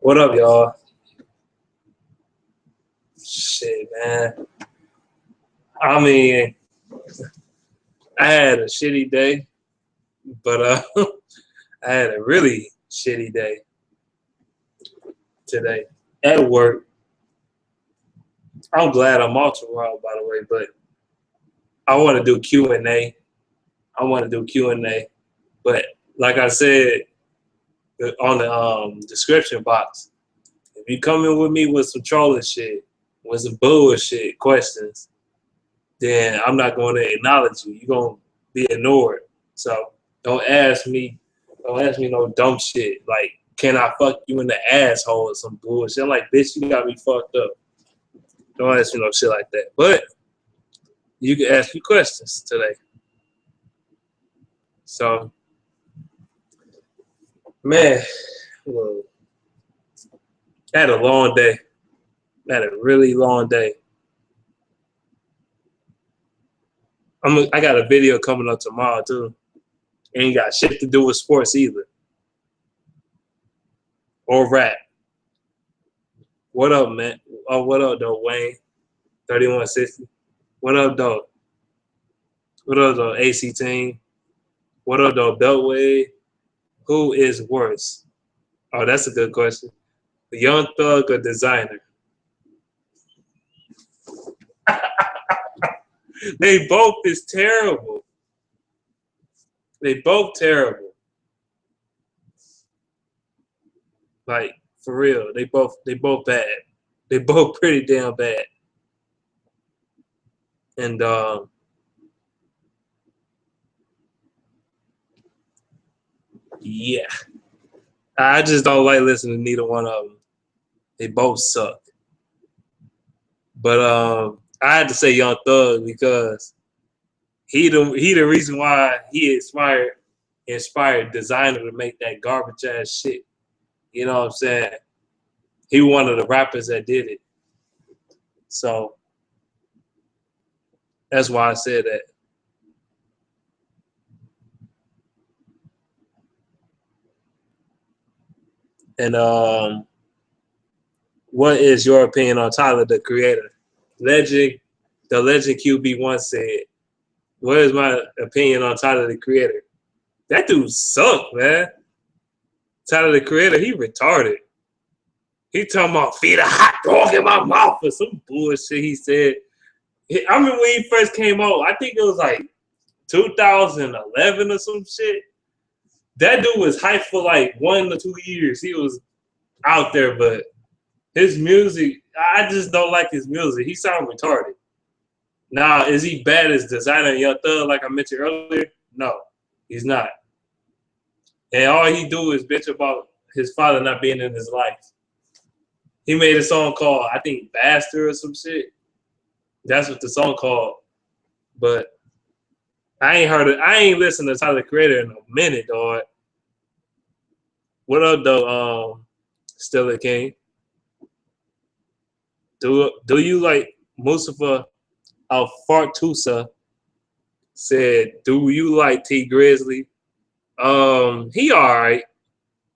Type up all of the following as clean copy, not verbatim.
What up, y'all? Shit, man. I mean, I had a shitty day, but I had a really shitty day today at work. I'm glad I'm off tomorrow, by the way, but I want to do Q&A. I want to do Q&A, but like I said on the description box, if you come in with me with some trolling shit, with some bullshit questions, then I'm not going to acknowledge you. You're going to be ignored. So don't ask me no dumb shit. Like, can I fuck you in the asshole or some bullshit? I'm like, bitch, you got me fucked up. Don't ask me no shit like that. But you can ask me questions today. So, man, well, I had a long day. I had a really long day. I got a video coming up tomorrow, too. Ain't got shit to do with sports either. Or rap. What up, man? Oh, what up, though, Wayne? 3160. What up, though? What up, though, AC Team? What up, though, Beltway? Who is worse? Oh, that's a good question. The Young Thug or Designer? They both is terrible. They both terrible. Like, for real. They both bad. They both pretty damn bad. And yeah. I just don't like listening to neither one of them. They both suck. But I had to say Young Thug because he the reason why he inspired Designer to make that garbage ass shit. You know what I'm saying? He one of the rappers that did it. So that's why I said that. And what is your opinion on Tyler, the Creator? The legend QB1 said, what is my opinion on Tyler, the Creator? That dude sucked, man. Tyler, the Creator, he retarded. He talking about feed a hot dog in my mouth or some bullshit he said. I remember when he first came out, I think it was like 2011 or some shit. That dude was hyped for like 1 or 2 years. He was out there, but his music, I just don't like his music. He sounds retarded. Now, is he bad as Designer and Young Thug, like I mentioned earlier? No, he's not. And all he do is bitch about his father not being in his life. He made a song called, I think, Bastard or some shit. That's what the song called. But I ain't heard it. I ain't listened to Tyler, the Creator in a minute, dog. What up, though, Stella King? Do you like Mustafa Alfartusa said, do you like T Grizzly? He all right.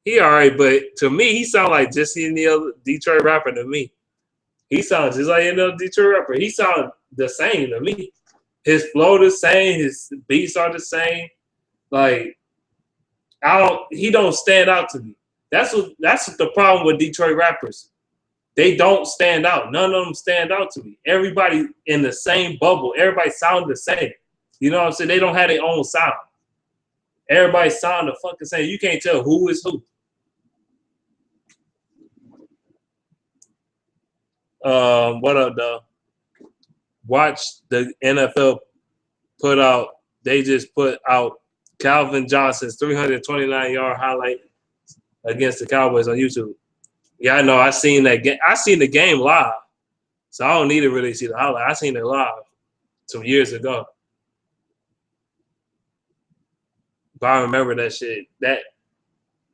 He all right, but to me, he sound like just any other Detroit rapper to me. He sounds just like any other Detroit rapper. He sounds the same to me. His flow the same. His beats are the same. Like, he don't stand out to me. That's the problem with Detroit rappers. They don't stand out. None of them stand out to me. Everybody in the same bubble. Everybody sound the same. You know what I'm saying? They don't have their own sound. Everybody sound the fucking same. You can't tell who is who. What up, though? Watch the NFL put out. They just put out Calvin Johnson's 329-yard highlight against the Cowboys on YouTube. Yeah, I know. I seen that game. I seen the game live, so I don't need to really see the highlight. I seen it live some years ago. But I remember that shit. That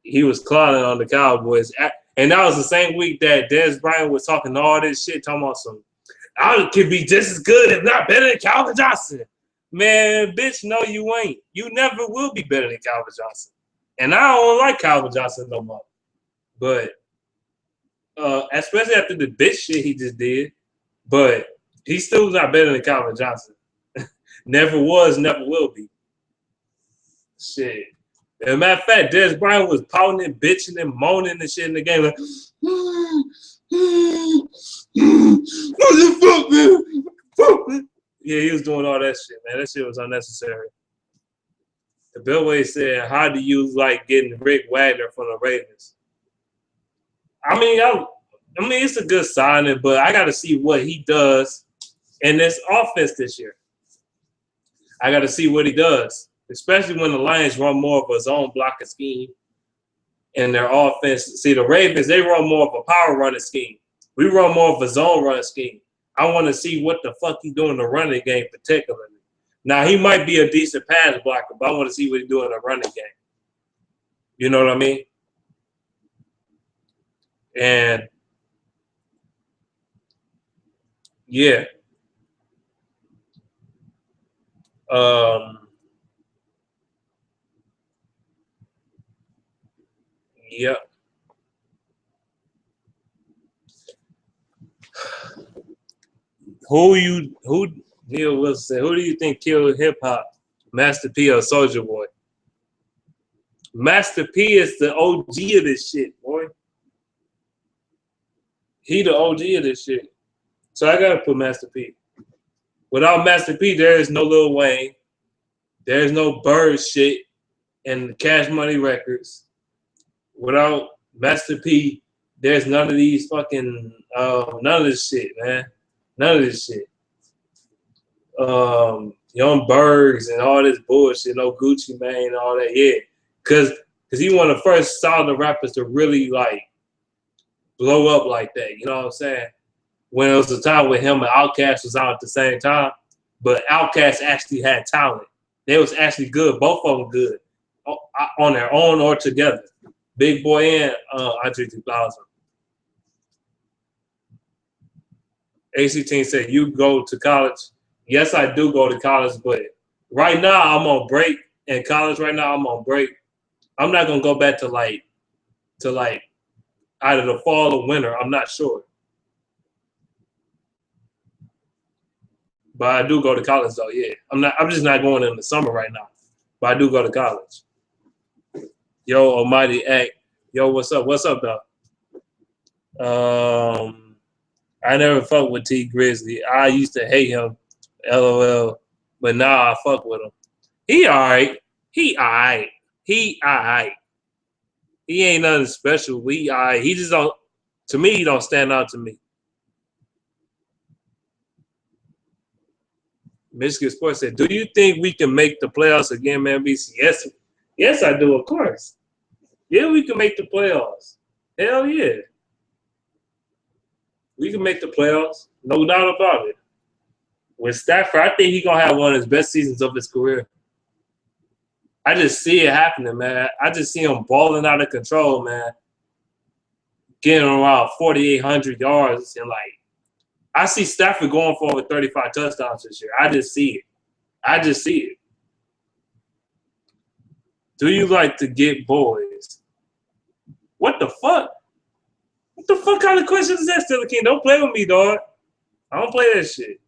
he was clowning on the Cowboys, and that was the same week that Dez Bryant was talking all this shit, talking about some. I could be just as good, if not better, than Calvin Johnson. Man, bitch, no, you ain't. You never will be better than Calvin Johnson. And I don't like Calvin Johnson no more. But especially after the bitch shit he just did. But he still not better than Calvin Johnson. Never was, never will be. Shit. As a matter of fact, Dez Bryant was pouting and bitching and moaning and shit in the game. Like, yeah, he was doing all that shit, man. That shit was unnecessary. The Bellway said, how do you like getting Rick Wagner from the Ravens? I mean, it's a good signing, but I got to see what he does in this offense this year. I got to see what he does, especially when the Lions run more of a zone blocking scheme in their offense. See, the Ravens, they run more of a power running scheme. We run more of a zone running scheme. I want to see what the fuck he do in the running game particularly. Now, he might be a decent pass blocker, but I want to see what he do in the running game. You know what I mean? And, yeah. Yeah. Neil Wilson said, who do you think killed hip hop? Master P or Soulja Boy? Master P is the OG of this shit, boy. He the OG of this shit. So I gotta put Master P. Without Master P, there is no Lil Wayne. There is no Bird shit and Cash Money Records. Without Master P, there's none of these fucking none of this shit, man. None of this shit. Young Bergs and all this bullshit, no Gucci Mane and all that, yeah. Cause he one of the first solid rappers to really like blow up like that. You know what I'm saying? When it was a time when him and Outkast was out at the same time, but Outkast actually had talent. They was actually good, both of them good, on their own or together. Big Boy and Andre 3000. AC Team said, you go to college. Yes, I do go to college, but right now I'm on break. In college right now, I'm on break. I'm not gonna go back to either the fall or winter. I'm not sure. But I do go to college though, yeah. I'm just not going in the summer right now. But I do go to college. Yo, Almighty Act. Yo, what's up? What's up, though? I never fucked with T Grizzly. I used to hate him. LOL. But now I fuck with him. He alright. He alright. He alright. He ain't nothing special. He alright. He just don't, to me, he don't stand out to me. Michigan Sports said, do you think we can make the playoffs again, man? BC? Yes, I do, of course. Yeah, we can make the playoffs. Hell yeah. We can make the playoffs. No doubt about it. With Stafford, I think he's going to have one of his best seasons of his career. I just see it happening, man. I just see him balling out of control, man. Getting around 4,800 yards and, like, I see Stafford going for over 35 touchdowns this year. I just see it. I just see it. Do you like to get boys? What the fuck? What the fuck kind of question is that, Stiller King? Don't play with me, dog. I don't play that shit.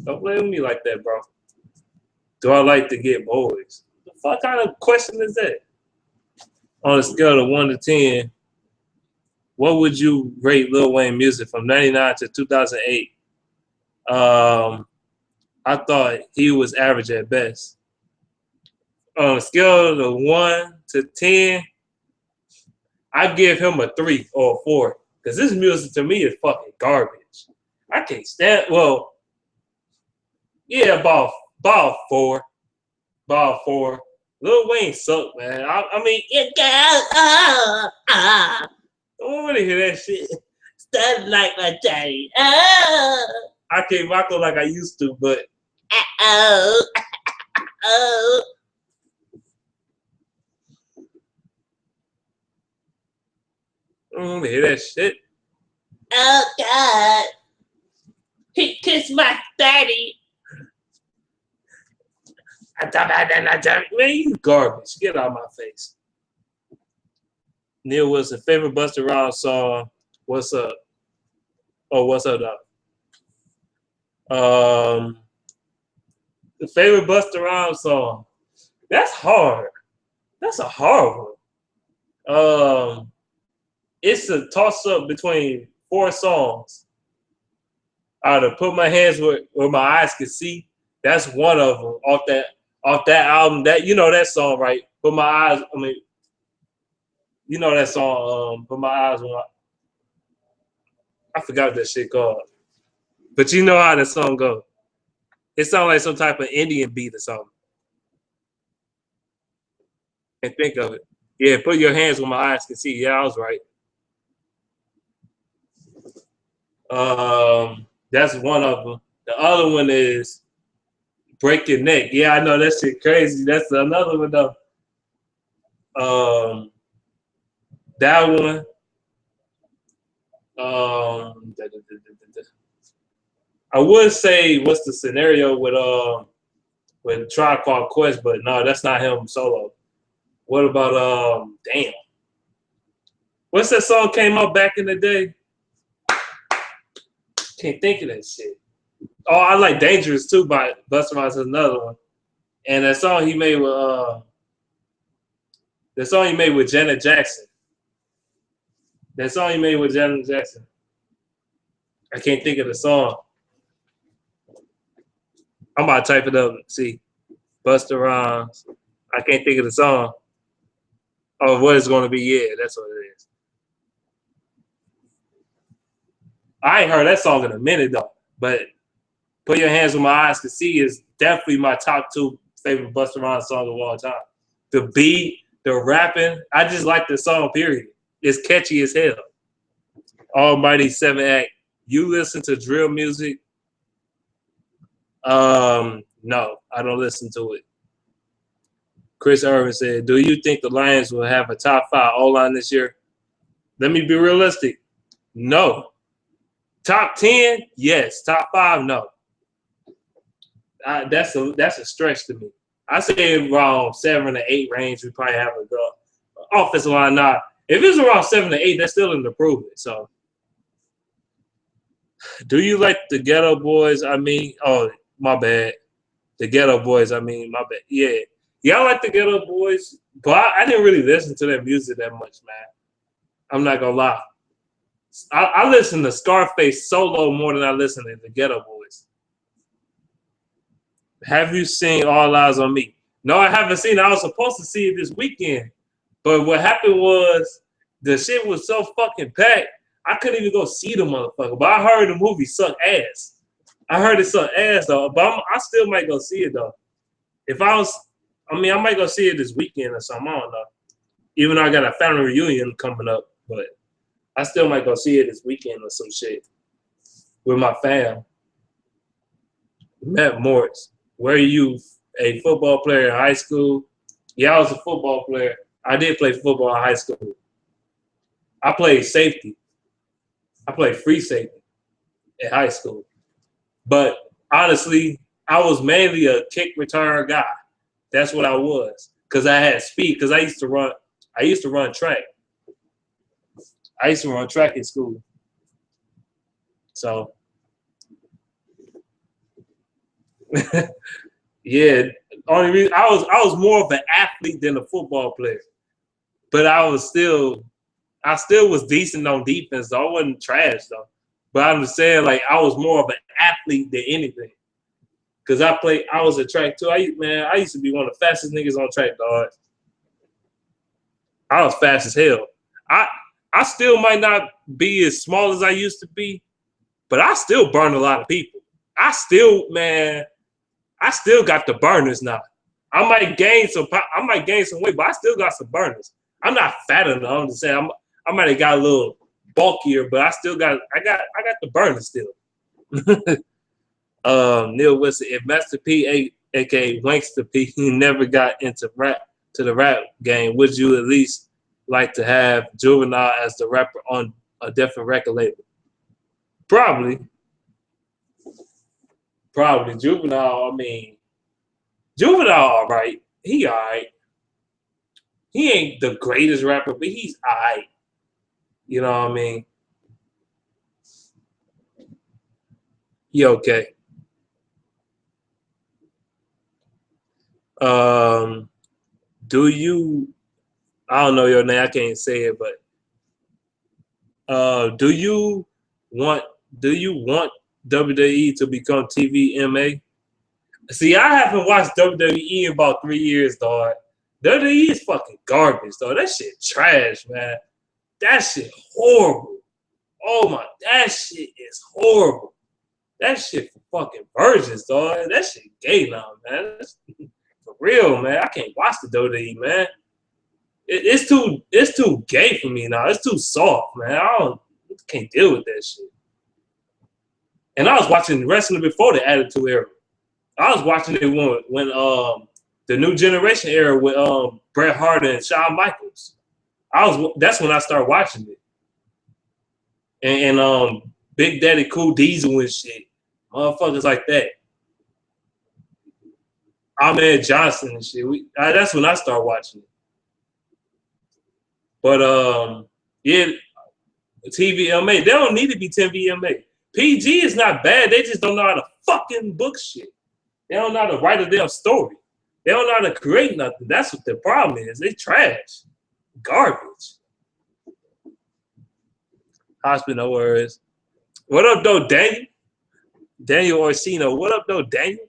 Don't play with me like that, bro. Do I like to get boys? What the fuck kind of question is that? On a scale of 1 to 10, what would you rate Lil Wayne music from 99 to 2008? I thought he was average at best. On a scale of 1 to 10, I give him a 3 or a 4. Because this music to me is fucking garbage. I can't stand, well, yeah, about 4. About 4. Lil Wayne sucked, man. I mean, it got, I don't want to hear that shit. Stand like my daddy. I can't rock it like I used to, but I don't want to hear that shit. Oh, God. He kissed my daddy. Man, you garbage. Get out of my face. Neil Wilson, favorite Busta Rhymes song. What's up? Oh, what's up, dog? The favorite Busta Rhymes song. That's hard. That's a hard one. It's a toss up between 4 songs. Either Put My Hands Where My Eyes Can See. That's one of them off that album. That you know that song, right? Put my eyes. I mean, you know that song. Put my eyes on. I forgot what that shit called. But you know how the song goes. It sounds like some type of Indian beat or something. And think of it. Yeah, put your hands where my eyes can see. Yeah, I was right. That's one of them. The other one is Break Your Neck. Yeah, I know that shit crazy. That's another one though. That one. I would say what's the scenario with Tribe Called Quest, but no, that's not him solo. What about damn? What's that song came out back in the day? Can't think of that shit. Oh, I like Dangerous too by Busta Rhymes is another one. And that song he made with Janet Jackson. That song he made with Janet Jackson. I can't think of the song. I'm about to type it up and see. Busta Rhymes. I can't think of the song. Oh, what it's gonna be? Yeah, that's what it is. I ain't heard that song in a minute though. But Put Your Hands Where My Eyes Can See is definitely my top 2 favorite Busta Rhymes songs of all time. The beat, the rapping, I just like the song, period. It's catchy as hell. Almighty 7 Act. You listen to drill music? No, I don't listen to it. Chris Irvin said, do you think the Lions will have a top 5 O-line this year? Let me be realistic. No. Top 10? Yes. Top 5? No. That's a stretch to me. I say around 7 to 8 range, we probably have a good offensive line. Now, if it's around 7 to 8, that's still an improvement. So, do you like the Ghetto Boys? I mean, oh, my bad. The Ghetto Boys, I mean, my bad. Yeah, I like the Ghetto Boys, but I didn't really listen to their music that much, man. I'm not gonna lie. I listen to Scarface solo more than I listen to the Ghetto Boys. Have you seen All Eyes on Me? No, I haven't seen it. I was supposed to see it this weekend. But what happened was the shit was so fucking packed, I couldn't even go see the motherfucker. But I heard the movie suck ass. I heard it suck ass, though. But I still might go see it, though. I might go see it this weekend or something. I don't know. Even though I got a family reunion coming up. But I still might go see it this weekend or some shit with my fam. Matt Moritz, were you a football player in high school? Yeah, I was a football player. I did play football in high school. I played safety. I played free safety in high school. But honestly, I was mainly a kick return guy. That's what I was. Because I had speed. Because I used to run track. I used to run track in school. So yeah. Only reason I was more of an athlete than a football player. But I still was decent on defense, though. I wasn't trash though. But I'm just saying, like, I was more of an athlete than anything. Cause I was a track too. I used to be one of the fastest niggas on track, dog. I was fast as hell. I still might not be as small as I used to be, but I still burn a lot of people. I still got the burners now. I might gain some weight, but I still got some burners. I'm not fat enough. I'm just saying I might have got a little bulkier, but I got the burners still. Neil Wilson, if Master P, aka Wankster P, never got into the rap game, would you at least like to have Juvenile as the rapper on a different record label? Probably. Juvenile, Juvenile, all right. He all right. He ain't the greatest rapper, but he's alright. You know what I mean? He okay. Um, do you? I don't know your name. I can't say it, but do you want? Do you want WWE to become TVMA? See, I haven't watched WWE in about 3 years, dog. WWE is fucking garbage, dog. That shit trash, man. That shit horrible. Oh my, that shit is horrible. That shit for fucking virgins, dog. That shit gay now, man. That's for real, man. I can't watch the WWE, man. It's too gay for me now. It's too soft, man. Can't deal with that shit. And I was watching wrestling before the Attitude Era. I was watching it when the New Generation era with Bret Hart and Shawn Michaels. That's when I started watching it. And Big Daddy Cool Diesel and shit. Motherfuckers like that. Ahmed Johnson and shit. That's when I started watching it. But yeah, TVMA. They don't need to be TVMA. PG is not bad. They just don't know how to fucking book shit. They don't know how to write a damn story. They don't know how to create nothing. That's what the problem is. They trash. Garbage. Hospital words. What up, though, Daniel? Daniel Orsino. What up, though, Daniel?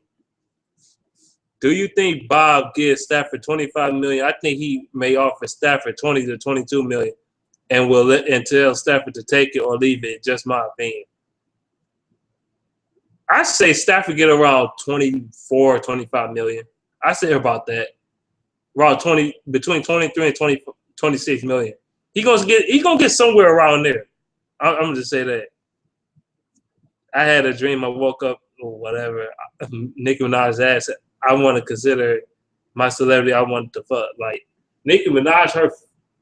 Do you think Bob gives Stafford $25 million? I think he may offer Stafford $20 to $22 million and tell Stafford to take it or leave it. Just my opinion. I say Stafford get around 24, 25 million. I say about that. Around between 23 and 26 million. He gonna get somewhere around there. I'm gonna just say that. I had a dream. I woke up or whatever. Nicki Minaj asked, I want to consider my celebrity I want to fuck. Like Nicki Minaj, her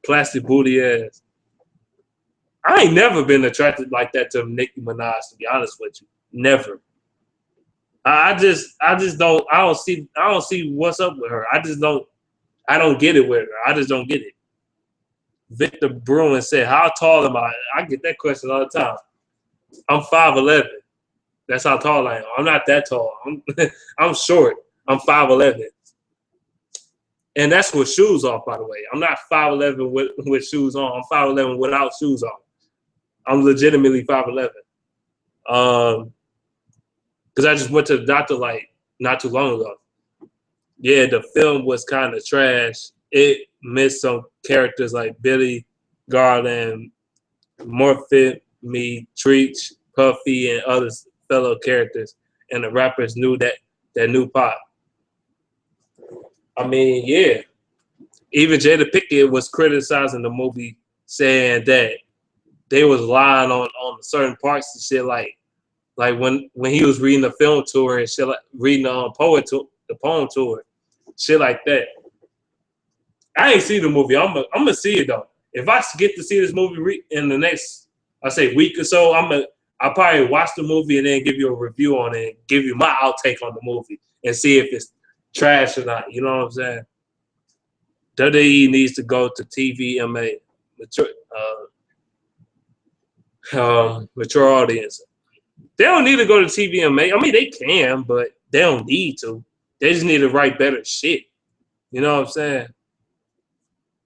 plastic booty ass. I ain't never been attracted like that to Nicki Minaj, to be honest with you. Never. I don't see what's up with her. I don't get it with her. I just don't get it. Victor Bruin said, how tall am I? I get that question all the time. I'm 5'11". That's how tall I am. I'm not that tall. I'm short. I'm 5'11". And that's with shoes off, by the way. I'm not 5'11" with shoes on. I'm 5'11" without shoes on. I'm legitimately 5'11". Because I just went to the doctor like not too long ago. Yeah, the film was kind of trash. It missed some characters like Billy Garland, Morphin, Me, Treach, Puffy, and other fellow characters. And the rappers knew that new pop. I mean, yeah. Even Jada Pinkett was criticizing the movie, saying that they was lying on certain parts and shit, like when he was reading the film tour and shit, like reading the poem tour, shit like that. I ain't seen the movie. I'm gonna see it though. If I get to see this movie in the next, I say week or so, I'll probably watch the movie and then give you a review on it, and give you my outtake on the movie, and see if it's trash or not. You know what I'm saying? WWE needs to go to TVMA, mature audience. They don't need to go to TVMA. I mean, they can, but they don't need to. They just need to write better shit. You know what I'm saying?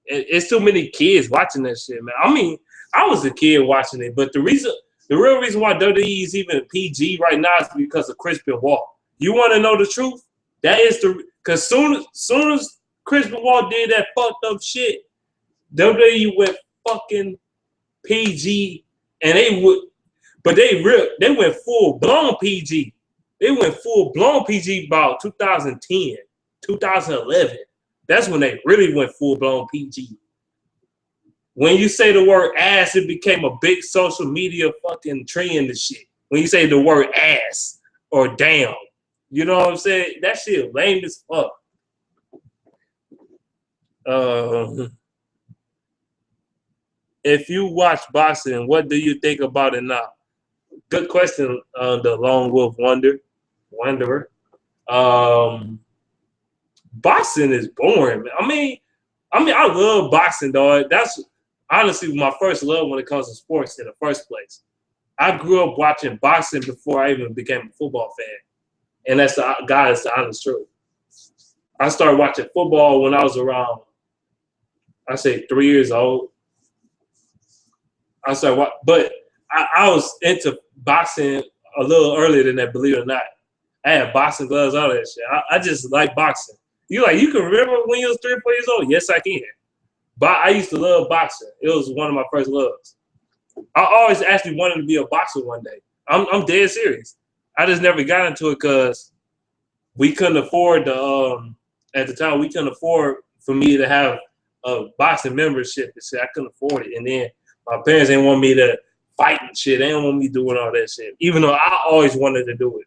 It's too many kids watching that shit, man. I mean, I was a kid watching it, but the real reason why WWE is even PG right now is because of Chris Benoit. You want to know the truth? That is because soon as Chris Benoit did that fucked up shit, WWE went fucking PG, and they went full blown PG. They went full blown PG about 2010, 2011. That's when they really went full blown PG. When you say the word ass, it became a big social media fucking trend and shit. When you say the word ass or damn, you know what I'm saying? That shit lame as fuck. If you watch boxing, what do you think about it now? Good question, the Lone Wolf Wanderer. Boxing is boring, man. I mean, I mean, I love boxing, dog. That's honestly my first love when it comes to sports in the first place. I grew up watching boxing before I even became a football fan. And that's the honest truth. I started watching football when I was around, I say 3 years old. But I was into boxing a little earlier than that, believe it or not. I had boxing gloves, all that shit. I just like boxing. You can remember when you was 3 or 4 years old? Yes, I can. But I used to love boxing. It was one of my first loves. I always actually wanted to be a boxer one day. I'm dead serious. I just never got into it because we couldn't afford at the time we couldn't afford for me to have a boxing membership and shit. I couldn't afford it. And then my parents didn't want me to fight and shit. They didn't want me doing all that shit. Even though I always wanted to do it.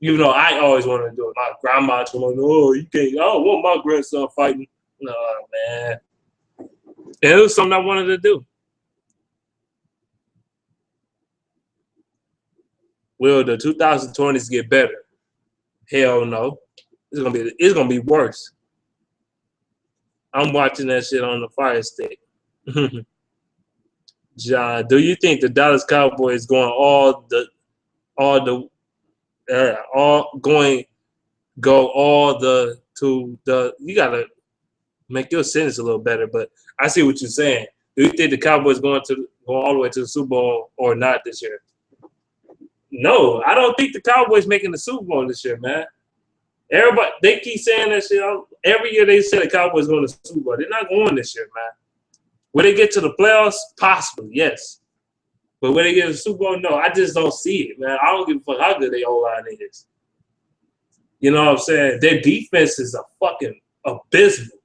My grandma told me, "Oh, you can't. I don't want my grandson fighting." No, man. And it was something I wanted to do. Will the 2020s get better? Hell no. It's gonna be worse. I'm watching that shit on the Fire Stick. John, do you think the Dallas Cowboys going you gotta make your sentence a little better, but I see what you're saying. Do you think the Cowboys going all the way to the Super Bowl or not this year? No, I don't think the Cowboys making the Super Bowl this year, man. Everybody, they keep saying that shit. Every year they say the Cowboys going to the Super Bowl. They're not going this year, man. Will they get to the playoffs? Possibly, yes. But when they get to the Super Bowl, no. I just don't see it, man. I don't give a fuck how good their O-line is. You know what I'm saying? Their defense is a fucking abysmal.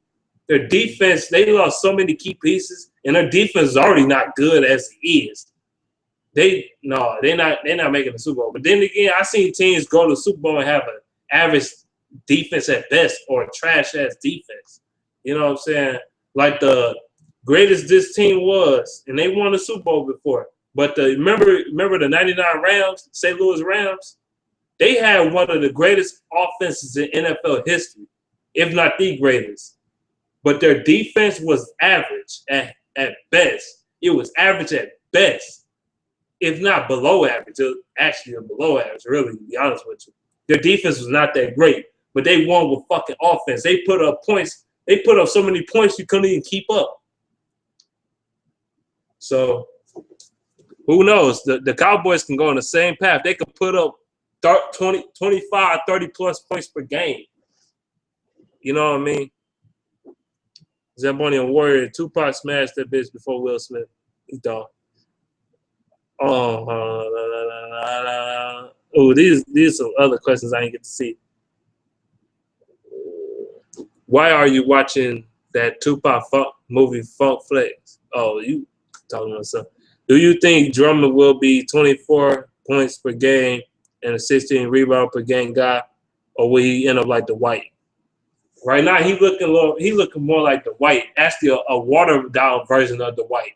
Their defense, they lost so many key pieces, and their defense is already not good as it is. They're not making the Super Bowl. But then again, I seen teams go to the Super Bowl and have an average defense at best or a trash ass defense. You know what I'm saying? Like the greatest this team was, and they won the Super Bowl before. But remember the '99 Rams, St. Louis Rams? They had one of the greatest offenses in NFL history, if not the greatest. But their defense was average at best. It was average at best, if not below average. It was actually below average, really, to be honest with you. Their defense was not that great, but they won with fucking offense. They put up points. They put up so many points you couldn't even keep up. So who knows? The Cowboys can go on the same path. They could put up 25, 30-plus points per game. You know what I mean? Zamboni and Warrior, Tupac smashed that bitch before Will Smith. He thought. These some other questions I didn't get to see. Why are you watching that Tupac movie Funk Flex? Oh, you talking about something. Do you think Drummond will be 24 points per game and a 16 rebound per game guy, or will he end up like the White? Right now, he looking more like the White. Actually, a watered down version of the White.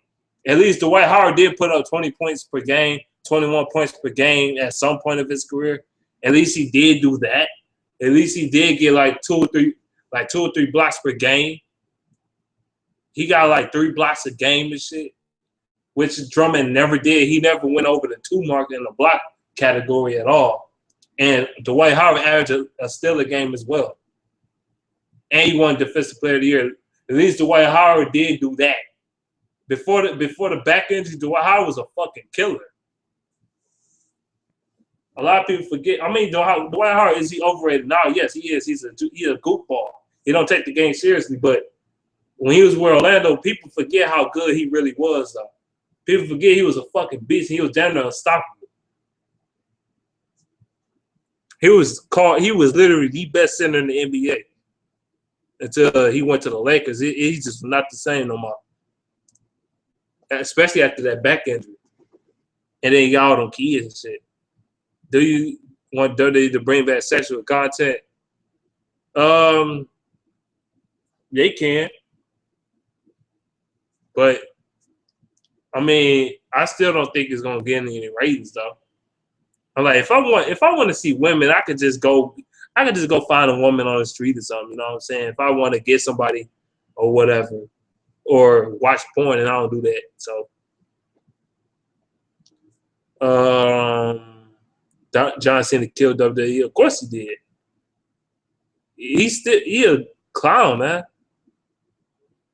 At least Dwight Howard did put up 20 points per game, 21 points per game at some point of his career. At least he did do that. At least he did get like two or three blocks per game. He got like 3 blocks a game and shit, which Drummond never did. He never went over the 2 mark in the block category at all. And Dwight Howard averaged a steal a game as well. And he won Defensive Player of the Year. At least Dwight Howard did do that. Before the back injury, Dwight Howard was a fucking killer. A lot of people forget. I mean, Dwight Howard, is he overrated? No, yes, he is. He's a goofball. He don't take the game seriously. But when he was with Orlando, people forget how good he really was, though. People forget he was a fucking beast. He was damn near unstoppable. He was literally the best center in the NBA until he went to the Lakers. He's just not the same no more. Especially after that back injury. And then he got all them kids and shit. Do you want Dirty to bring back sexual content? They can. But I mean, I still don't think it's gonna get any ratings though. I'm like, if I want to see women, I could just go find a woman on the street or something, you know what I'm saying? If I want to get somebody or whatever, or watch porn, and I don't do that. So, John Cena killed WWE. Of course he did. He a clown, man.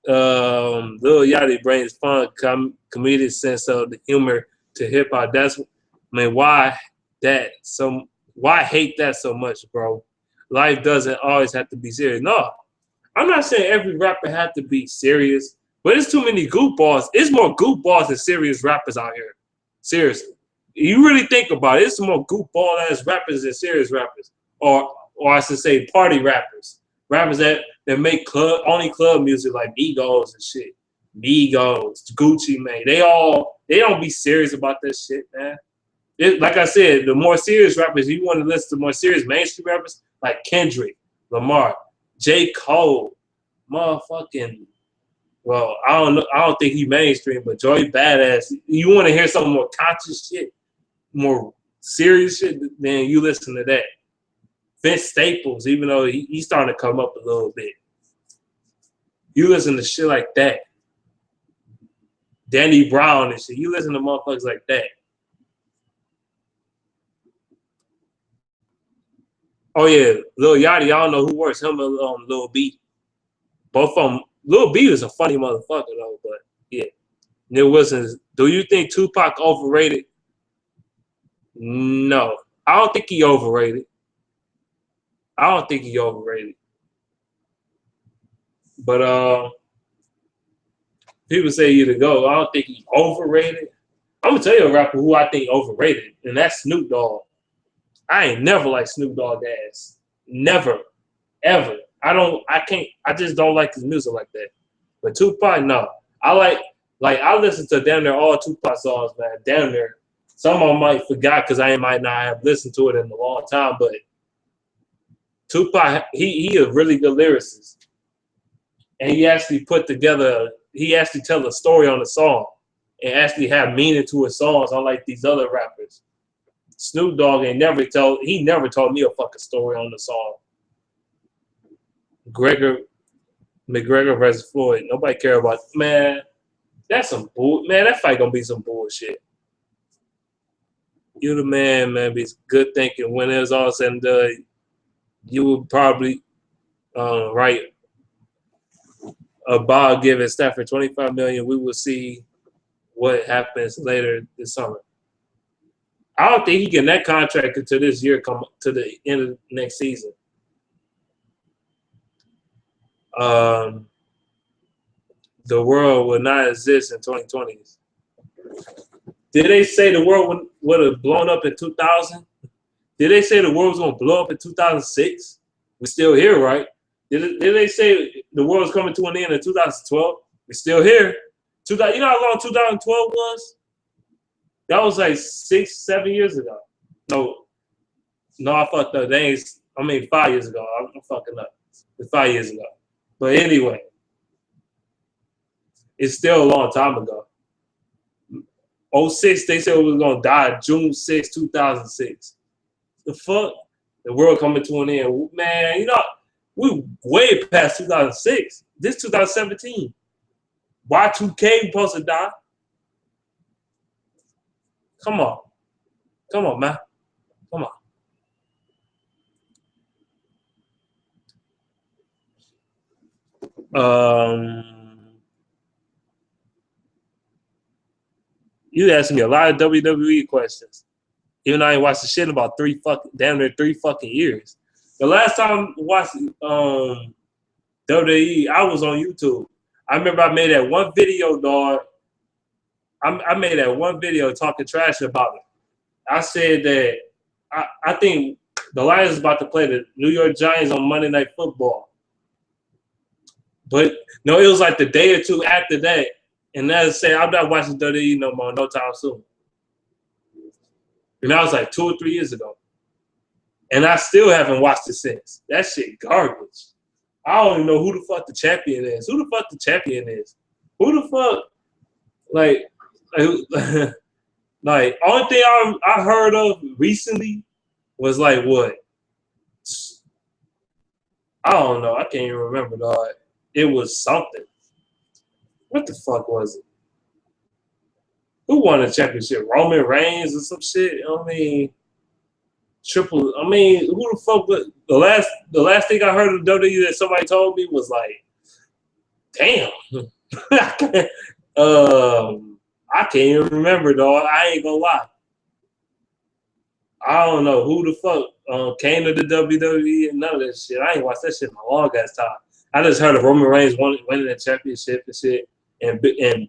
Lil Yachty brings fun, comedic sense of the humor to hip hop. Why hate that so much, bro? Life doesn't always have to be serious. No, I'm not saying every rapper had to be serious, but it's too many goofballs. It's more goofballs than serious rappers out here. Seriously. You really think about it, it's more goofball ass rappers than serious rappers. Or I should say party rappers. Rappers that make only club music like Migos and shit. Migos, Gucci Mane. They don't be serious about that shit, man. Like I said, the more serious rappers, you want to listen to more serious mainstream rappers like Kendrick, Lamar, J. Cole, motherfucking. Well, I don't think he mainstream, but Joey Badass. You want to hear some more conscious shit, more serious shit, then you listen to that. Vince Staples, even though he's starting to come up a little bit. You listen to shit like that. Danny Brown and shit. You listen to motherfuckers like that. Oh yeah, Lil Yachty, I don't know who works, him or Lil B. Both of them. Lil B is a funny motherfucker though, but yeah. Neil Wilson, do you think Tupac overrated? No. I don't think he overrated. But people say you to go. I don't think he overrated. I'm gonna tell you a rapper who I think overrated, and that's Snoop Dogg. I ain't never liked Snoop Dogg ass. Never. Ever. I just don't like his music like that. But Tupac, no. I listen to damn near all Tupac songs, man. Damn near. Some of them might forgot because I might not have listened to it in a long time, but Tupac, he a really good lyricist. And he actually tell a story on the song and actually have meaning to his songs, unlike these other rappers. Snoop Dogg never told me a fucking story on the song. McGregor versus Floyd. Nobody care about, man. That's some bull. Man, that fight gonna be some bullshit. You the man, man. Be good thinking. When it's all said and done, you would probably write about giving Stafford $25 million. We will see what happens later this summer. I don't think he get that contract until this year come to the end of next season. The world will not exist in 2020s. Did they say the world would have blown up in 2000? Did they say the world was going to blow up in 2006? We're still here, right? Did they say the world was coming to an end in 2012? We're still here. You know how long 2012 was? That was like 6-7 years ago. No, I fucked up. 5 years ago. I'm fucking up. It's 5 years ago. But anyway, it's still a long time ago. 2006, they said we was going to die June 6, 2006. The fuck? The world coming to an end. Man, we way past 2006. This 2017. Y2K supposed to die. Come on, man. Come on. You asking me a lot of WWE questions. Even though I ain't watched the shit in about damn near 3 fucking years. The last time I watched WWE, I was on YouTube. I remember I made that one video, dog. I made that one video talking trash about it. I said that I think the Lions is about to play the New York Giants on Monday Night Football. But no, it was like the day or two after that. And as I said, I'm not watching WWE no more, no time soon. And that was like 2 or 3 years ago. And I still haven't watched it since. That shit garbage. I don't even know who the fuck the champion is. Who the fuck the champion is? Who the fuck, like only thing I heard of recently was like what? I don't know. I can't even remember, dog. it was something. What the fuck was it? Who won the championship? Roman Reigns or some shit? I mean, triple. I mean, who the fuck? The last thing I heard of WWE that somebody told me was like, damn. I can't even remember, dog. I ain't gonna lie. I don't know who the fuck came to the WWE and none of that shit. I ain't watched that shit in a long ass time. I just heard of Roman Reigns winning the championship and shit, and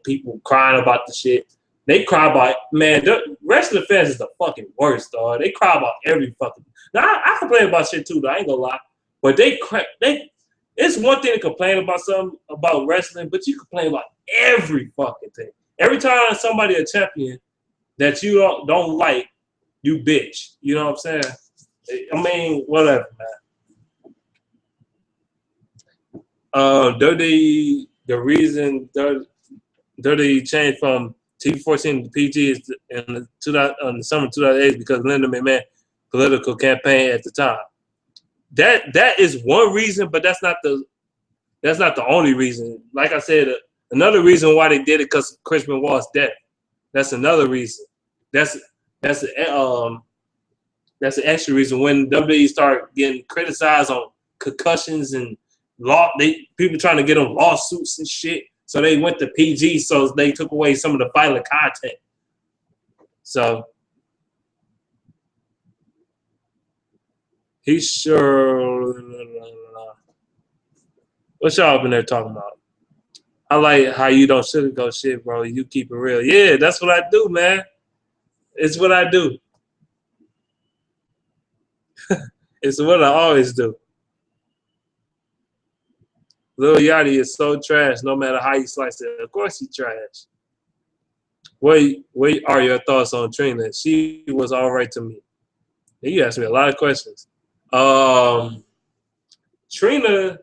people crying about the shit. They cry about, man, wrestling fans is the fucking worst, dog. They cry about every fucking. Now I complain about shit too, though. I ain't gonna lie, but it's one thing to complain about something about wrestling, but you complain about every fucking thing. Every time somebody a champion that you don't like, you bitch. You know what I'm saying? I mean, whatever, man. The reason WWE changed from TV14 to PG is in the summer 2008 because Linda McMahon political campaign at the time. That is one reason, but that's not the only reason. Like I said, another reason why they did it because Chris Benoit's death. That's another reason. That's an extra reason. When WWE started getting criticized on concussions and people trying to get them lawsuits and shit, so they went to PG. So they took away some of the violent content. So he's sure. What y'all up in there talking about? I like how you don't sugarcoat shit, bro. You keep it real. Yeah, that's what I do, man. It's what I do. It's what I always do. Lil Yachty is so trash, no matter how you slice it. Of course he's trash. What are your thoughts on Trina? She was all right to me. You asked me a lot of questions. Trina,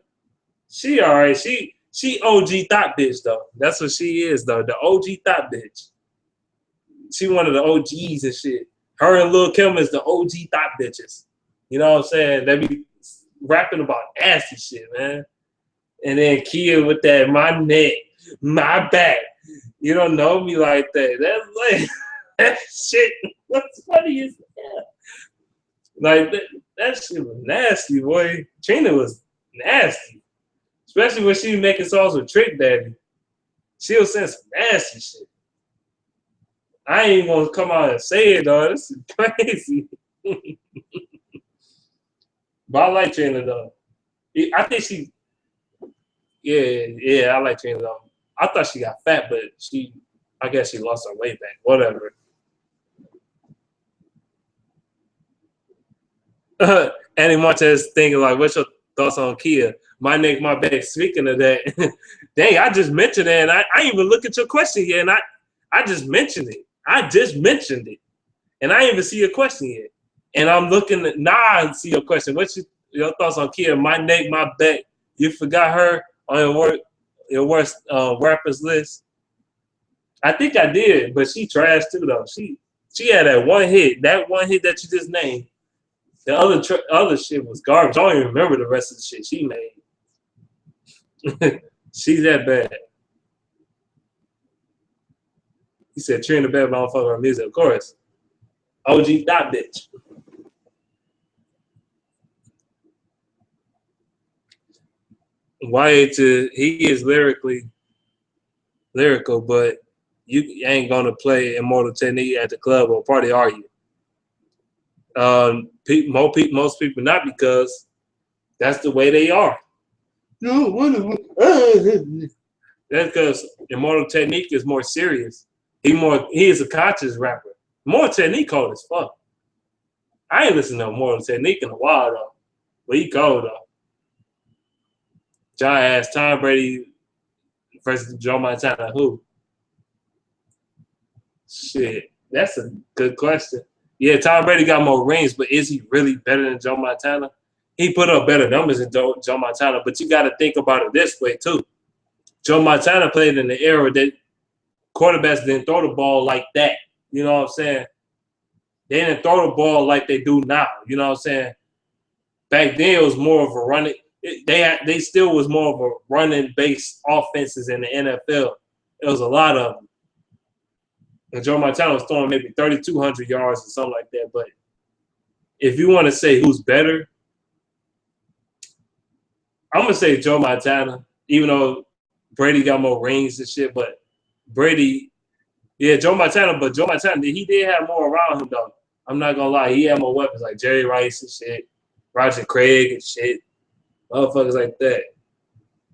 she all right. She OG thought bitch, though. That's what she is, though. The OG thought bitch. She one of the OGs and shit. Her and Lil Kim is the OG thought bitches. You know what I'm saying? They be rapping about nasty shit, man. And then Kia with that, my neck, my back. You don't know me like that. That's like, that shit. What's funny is that? Like, that shit was nasty, boy. Trina was nasty. Especially when she was making songs with Trick Daddy. She was saying some nasty shit. I ain't even gonna come out and say it, though. This is crazy. But I like Trina, though. I think she... Yeah, I like Trina, though. I thought she got fat, but I guess she lost her weight back. Whatever. Annie Montez thinking like, what's your thoughts on Kia? My neck, my back. Speaking of that, dang, I just mentioned it, and I ain't even look at your question yet, and I just mentioned it. I just mentioned it, and I ain't even see your question yet. And I'm looking at I see your question. What's your thoughts on Kia? My neck, my back. You forgot her on your worst rappers list? I think I did, but she trash too though. She had that one hit that you just named. The other shit was garbage. I don't even remember the rest of the shit she made. She's that bad. He said Trina bad, but I don't fuck with her music. Of course. OG that bitch. He is lyrical, but you ain't gonna play Immortal Technique at the club or party, are you? Most people not, because that's the way they are. That's because Immortal Technique is more serious. He is a conscious rapper. Immortal Technique cold as fuck. I ain't listened to Immortal Technique in a while though, but he cold though. John asked Tom Brady versus Joe Montana, who? Shit, that's a good question. Yeah, Tom Brady got more rings, but is he really better than Joe Montana? He put up better numbers than Joe Montana, but you got to think about it this way, too. Joe Montana played in the era that quarterbacks didn't throw the ball like that. You know what I'm saying? They didn't throw the ball like they do now. You know what I'm saying? Back then, it was more of a running. they still was more of a running based offenses in the NFL. It was a lot of them. And Joe Montana was throwing maybe 3,200 yards or something like that. But if you want to say who's better, I'm gonna say Joe Montana, even though Brady got more rings and shit. But Brady, yeah, Joe Montana. But Joe Montana, he did have more around him though. I'm not gonna lie, he had more weapons like Jerry Rice and shit, Roger Craig and shit, motherfuckers like that.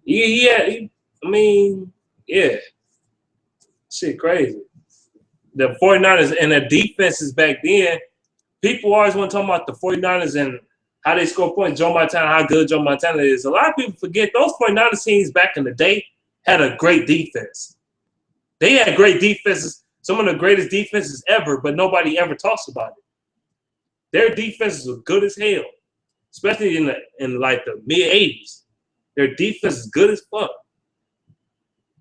I mean, yeah, shit crazy. The 49ers and the defenses back then, people always want to talk about the 49ers and how they score points. Joe Montana, how good Joe Montana is. A lot of people forget those 49ers teams back in the day had a great defense. They had great defenses, some of the greatest defenses ever, but nobody ever talks about it. Their defenses were good as hell, especially in like the mid-'80s. Their defense is good as fuck.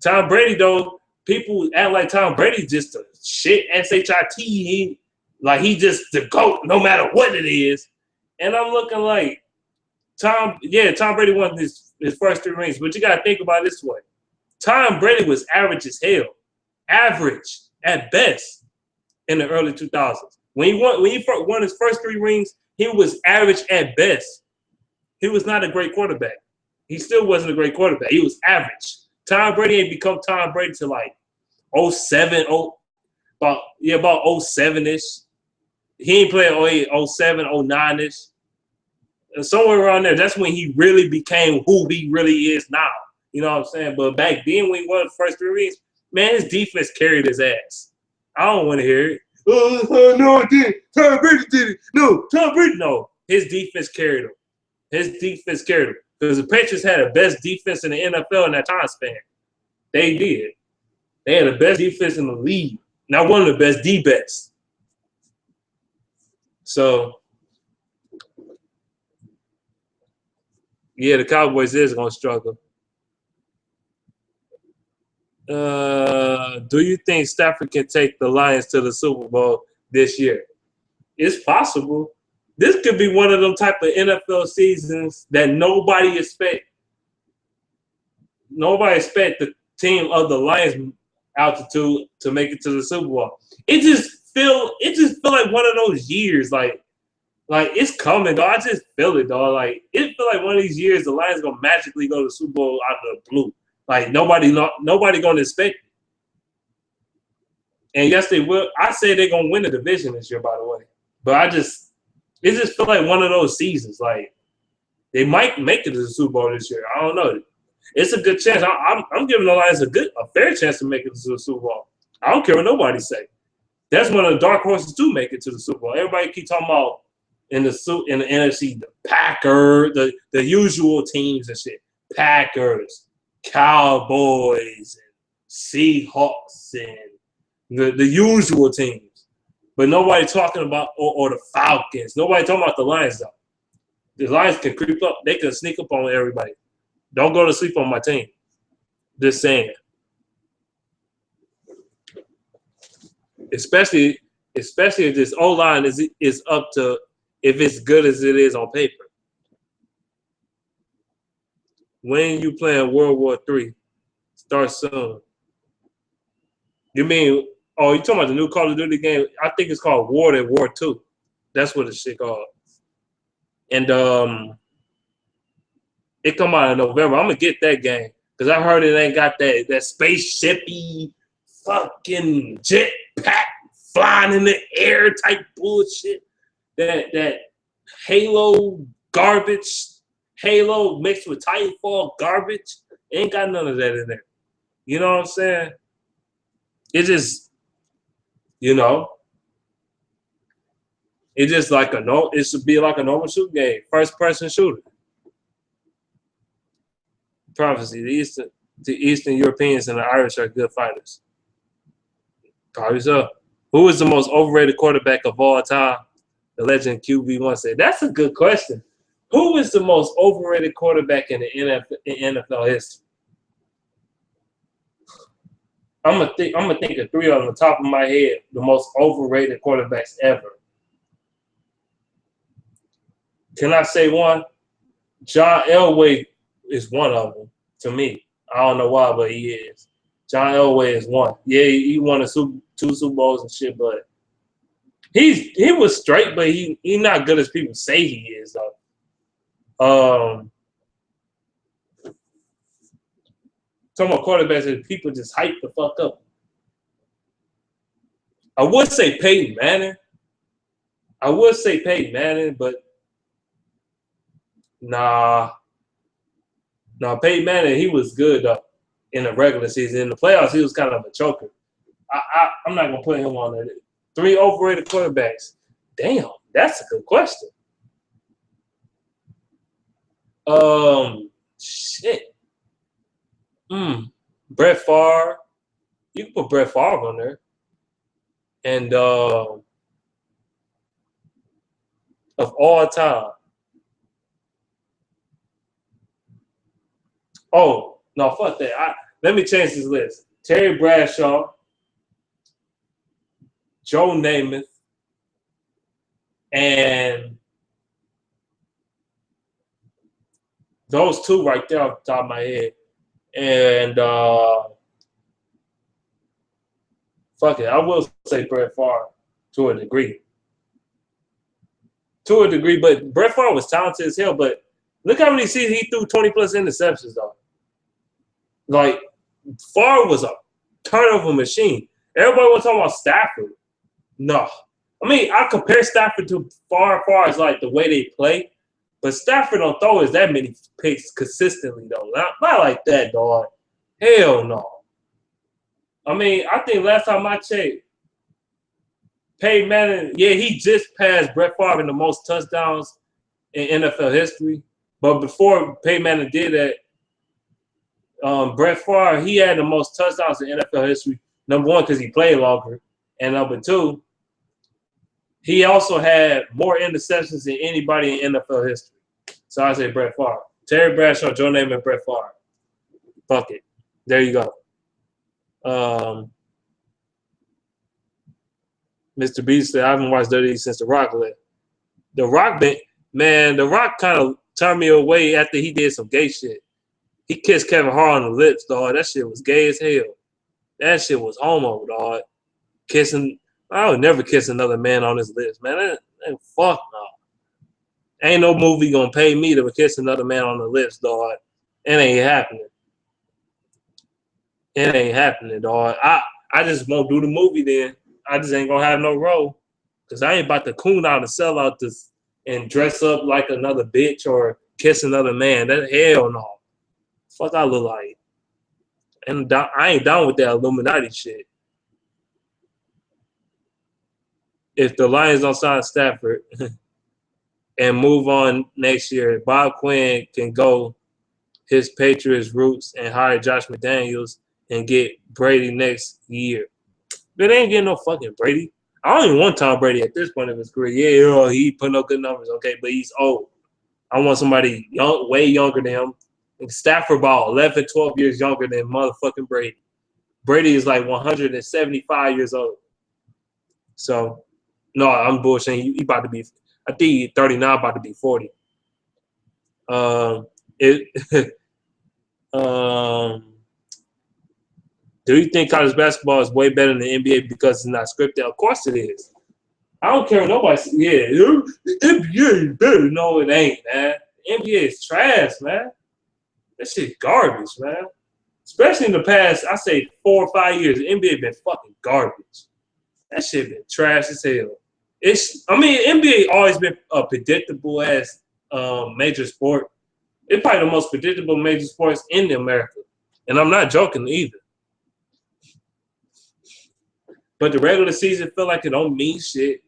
Tom Brady, though, people act like Tom Brady just a shit S-H-I-T. He just the GOAT no matter what it is. And I'm looking like Tom Brady won his first 3 rings, but you got to think about it this way. Tom Brady was average as hell. Average at best in the early 2000s. When he won his first 3 rings, he was average at best. He was not a great quarterback. He still wasn't a great quarterback. He was average. Tom Brady ain't become Tom Brady till like 07, about 07-ish. He ain't played 08, 07, 09-ish. And somewhere around there, that's when he really became who he really is now. You know what I'm saying? But back then, when he won the first 3 rings, man, his defense carried his ass. I don't want to hear it. Oh, no, I didn't. Tom Brady did it. No, Tom Brady. No, his defense carried him. His defense carried him. Because the Patriots had the best defense in the NFL in that time span. They did. They had the best defense in the league. Not one of the best, the best. So, yeah, the Cowboys is going to struggle. Do you think Stafford can take the Lions to the Super Bowl this year? It's possible. This could be one of them type of NFL seasons that nobody expect. Nobody expect the team of the Lions altitude to make it to the Super Bowl. It just feel like one of those years, like it's coming, dog. I just feel it, dog. Like it feel like one of these years the Lions gonna magically go to the Super Bowl out of the blue. Like nobody gonna expect it. And yes, they will. I say they're gonna win the division this year, by the way. But it just feel like one of those seasons. Like they might make it to the Super Bowl this year. I don't know. It's a good chance. I'm giving the Lions a fair chance to make it to the Super Bowl. I don't care what nobody say. That's one of the dark horses to make it to the Super Bowl. Everybody keep talking about in the NFC, the Packers, the usual teams and shit. Packers, Cowboys, and Seahawks, and the usual teams. But nobody talking about or the Falcons. Nobody talking about the Lions though. The Lions can creep up. They can sneak up on everybody. Don't go to sleep on my team. Just saying. Especially if this O-line is up to if it's good as it is on paper. When you playing World War III, start soon. You mean? Oh, you talking about the new Call of Duty game? I think it's called War and War 2. That's what the shit called. And it come out in November. I'm gonna get that game because I heard it ain't got that spaceshipy fucking jetpack flying in the air type bullshit. That Halo garbage, Halo mixed with Titanfall garbage. Ain't got none of that in there. You know what I'm saying? It just, it's just like it should be like a normal shooting game, first person shooter. Prophecy: the Eastern Europeans and the Irish are good fighters. Probably so. Who is the most overrated quarterback of all time? The legend QB1 said. That's a good question. Who is the most overrated quarterback in the NFL history? I'm gonna think of 3 on the top of my head. The most overrated quarterbacks ever. Can I say one? John Elway is one of them to me. I don't know why, but he is. John Elway is one. Yeah, he won two Super Bowls and shit, but he was straight, but he not good as people say he is though. Talking about quarterbacks and people just hype the fuck up. I would say Peyton Manning. But nah, Peyton Manning, he was good though in the regular season. In the playoffs, he was kind of a choker. I'm not gonna put him on there. 3 overrated quarterbacks. Damn, that's a good question. Shit. Brett Favre. You can put Brett Favre on there. And of all time. Oh, no, fuck that. Let me change this list. Terry Bradshaw, Joe Namath, and those two right there off the top of my head. And fuck it, I will say Brett Favre to a degree. But Brett Favre was talented as hell, but look how many seasons he threw 20-plus interceptions, though. Like, Favre was a turnover machine. Everybody was talking about Stafford. No. I mean, I compare Stafford to Favre as like the way they play, but Stafford don't throw as that many picks consistently, though. Not like that, dog. Hell no. I mean, I think last time I checked, Peyton Manning, yeah, he just passed Brett Favre in the most touchdowns in NFL history. But before Peyton Manning did that, Brett Favre, he had the most touchdowns in NFL history. Number one, because he played longer. And number two, he also had more interceptions than anybody in NFL history. So I say Brett Favre. Terry Bradshaw, Joe Namath, Brett Favre. Fuck it. There you go. Mr. B said, I haven't watched Dirty since The Rock left. The Rock kind of turned me away after he did some gay shit. He kissed Kevin Hart on the lips, dog. That shit was gay as hell. That shit was homo, dog. I would never kiss another man on his lips, man. Fuck no. Ain't no movie gonna pay me to kiss another man on the lips, dog. It ain't happening, dog. I just won't do the movie then. I just ain't gonna have no role. Because I ain't about to coon out and sell out this and dress up like another bitch or kiss another man. That hell no. Fuck I look like. And I ain't down with that Illuminati shit. If the Lions don't sign Stafford and move on next year, Bob Quinn can go his Patriots roots and hire Josh McDaniels and get Brady next year. But they ain't getting no fucking Brady. I don't even want Tom Brady at this point of his career. Yeah, he putting up good numbers, okay, but he's old. I want somebody young, way younger than him. And Stafford about 11, 12 years younger than motherfucking Brady. Brady is like 175 years old. So, no, I'm bullshitting. He about to be, I think he's 39, about to be 40. Do you think college basketball is way better than the NBA because it's not scripted? Of course it is. I don't care what nobody says. Yeah, the NBA is better. No, it ain't, man. The NBA is trash, man. That shit garbage, man. Especially in the past, I say 4 or 5 years, the NBA been fucking garbage. That shit been trash as hell. NBA always been a predictable as major sport. It's probably the most predictable major sports in America. And I'm not joking either. But the regular season feel like it don't mean shit.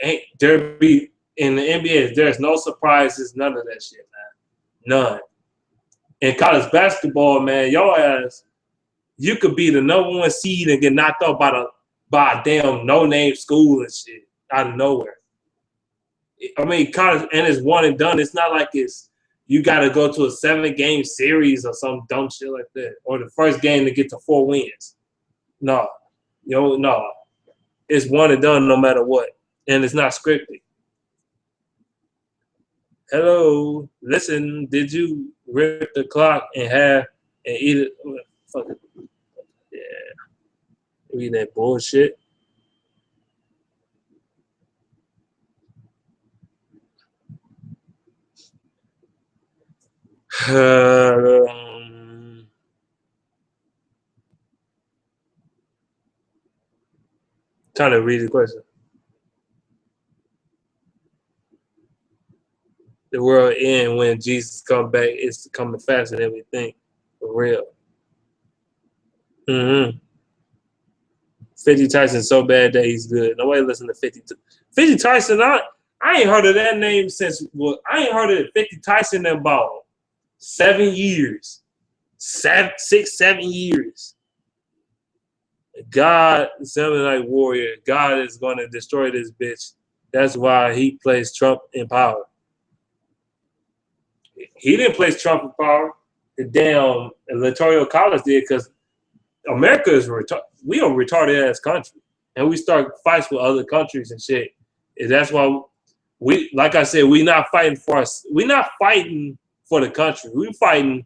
In the NBA, there's no surprises, none of that shit, man. None. In college basketball, man, your ass, you could be the number one seed and get knocked out by a damn no-name school and shit out of nowhere. I mean, college, and it's one and done. It's not like you got to go to a 7-game series or some dumb shit like that, or the first game to get to 4 wins. No. No. It's one and done no matter what. And it's not scripted. Hello, listen, did you rip the clock and eat it? Fuck it. Yeah, read that bullshit. Um, Trying to read the question. The world end when Jesus come back. It's coming faster than we think. For real. 50 Tyson so bad that he's good. Nobody listen to 50. 50 Tyson, I ain't heard of that name since, well, I ain't heard of 50 Tyson in about 7 years. 7 years. God, Seven Night Warrior, God is going to destroy this bitch. That's why he placed Trump in power. He didn't place Trump in power. The damn electoral college did because America is we are a retarded ass country, and we start fights with other countries and shit. And that's why we, like I said, we not fighting for us. We not fighting for the country. We fighting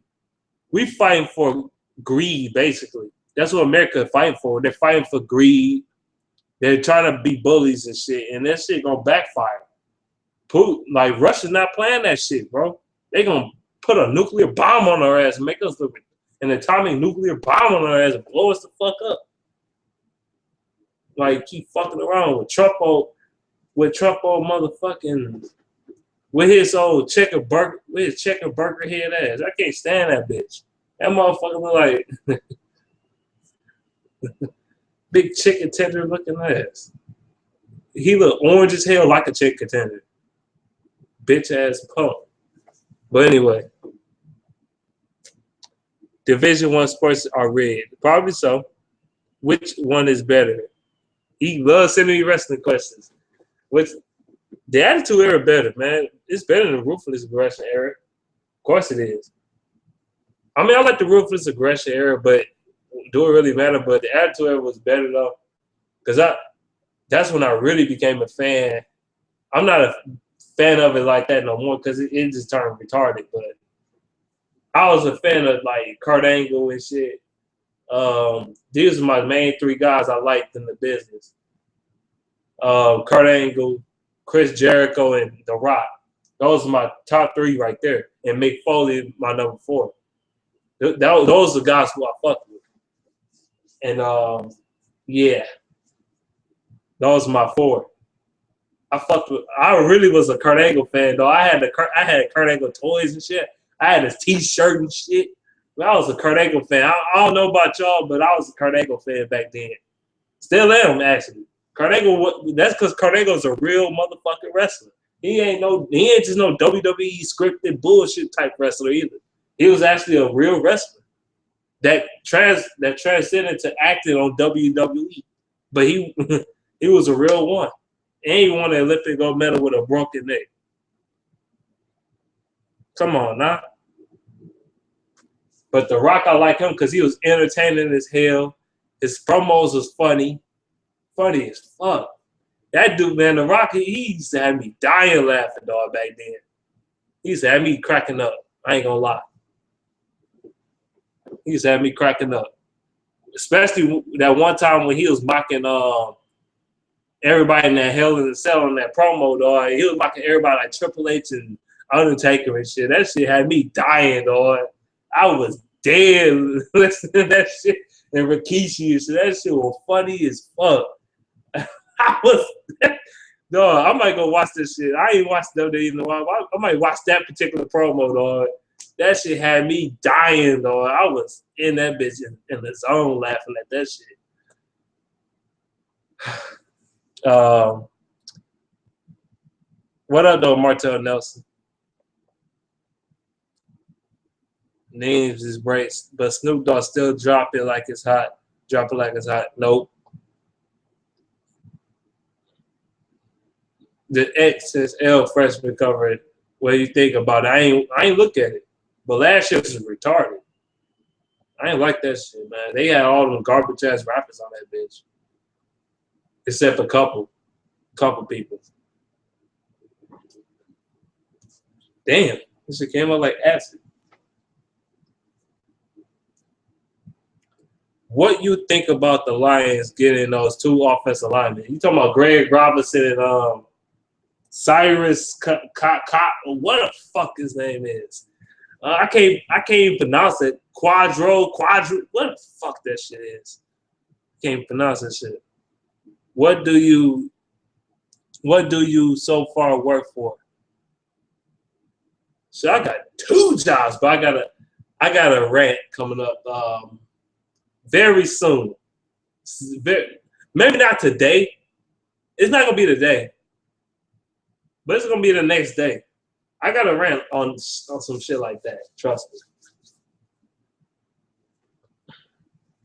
for greed, basically. That's what America is fighting for. They're fighting for greed. They're trying to be bullies and shit, and that shit gonna backfire. Putin, like Russia's not playing that shit, bro. They gonna put a nuclear bomb on our ass, and make us an atomic nuclear bomb on our ass, and blow us the fuck up. Like keep fucking around with Trump old motherfucking with his old checker burger head ass. I can't stand that bitch. That motherfucker look like big chicken tender looking ass. He look orange as hell like a chicken tender. Bitch ass punk. But anyway, Division One sports are rigged. Probably so. Which one is better? He loves sending me wrestling questions. Which the Attitude Era better, man. It's better than the Ruthless Aggression Era. Of course it is. I mean, I like the Ruthless Aggression Era, but do it really matter? But the Attitude Era was better though, because that's when I really became a fan. I'm not a fan of it like that no more because it just turned retarded. But I was a fan of like Kurt Angle and shit. These are my main three guys I liked in the business. Kurt Angle, Chris Jericho, and The Rock. Those are my top three right there. And Mick Foley, my number four. Those are the guys who I fuck with. And yeah, those are my four. I really was a Kurt Angle fan though. I had Kurt Angle toys and shit. I had his T-shirt and shit. I was a Kurt Angle fan. I don't know about y'all, but I was a Kurt Angle fan back then. Still am actually. Kurt Angle. That's because Kurt Angle's a real motherfucking wrestler. He ain't just no WWE scripted bullshit type wrestler either. He was actually a real wrestler that transcended to acting on WWE. But he he was a real one. And he won an Olympic gold medal with a broken neck. Come on, now. But The Rock, I like him because he was entertaining as hell. His promos was funny. Funny as fuck. That dude, man, The Rock, he used to have me dying laughing, dog, back then. He used to have me cracking up. I ain't gonna lie. He used to have me cracking up. Especially that one time when he was mocking everybody in that Hell in the Cell on that promo, dog. He was mocking everybody like Triple H and Undertaker and shit. That shit had me dying, dog. I was dead listening to that shit. And Rikishi and shit. That shit was funny as fuck. I was, dog, I might go watch this shit. I ain't watched WWE in a while. I might watch that particular promo, dog. That shit had me dying, dog. I was in that bitch in the zone laughing at that shit. What up, though, Martel Nelson? Names is breaks, but Snoop Dogg still drop it like it's hot. Drop it like it's hot. Nope. The XSL freshman cover. What do you think about it? I ain't look at it. But last year was retarded. I ain't like that shit, man. They had all them garbage ass rappers on that bitch. Except a couple people. Damn, this shit came out like acid. What you think about the Lions getting those two offensive linemen? You talking about Greg Robinson and Cyrus what the fuck his name is? I can't even pronounce it. Quadro. What the fuck that shit is? Can't pronounce that shit. What do you so far work for? So I got two jobs, but I got a rant coming up very soon. Maybe not today. It's not gonna be today, but it's gonna be the next day. I got a rant on some shit like that. Trust me.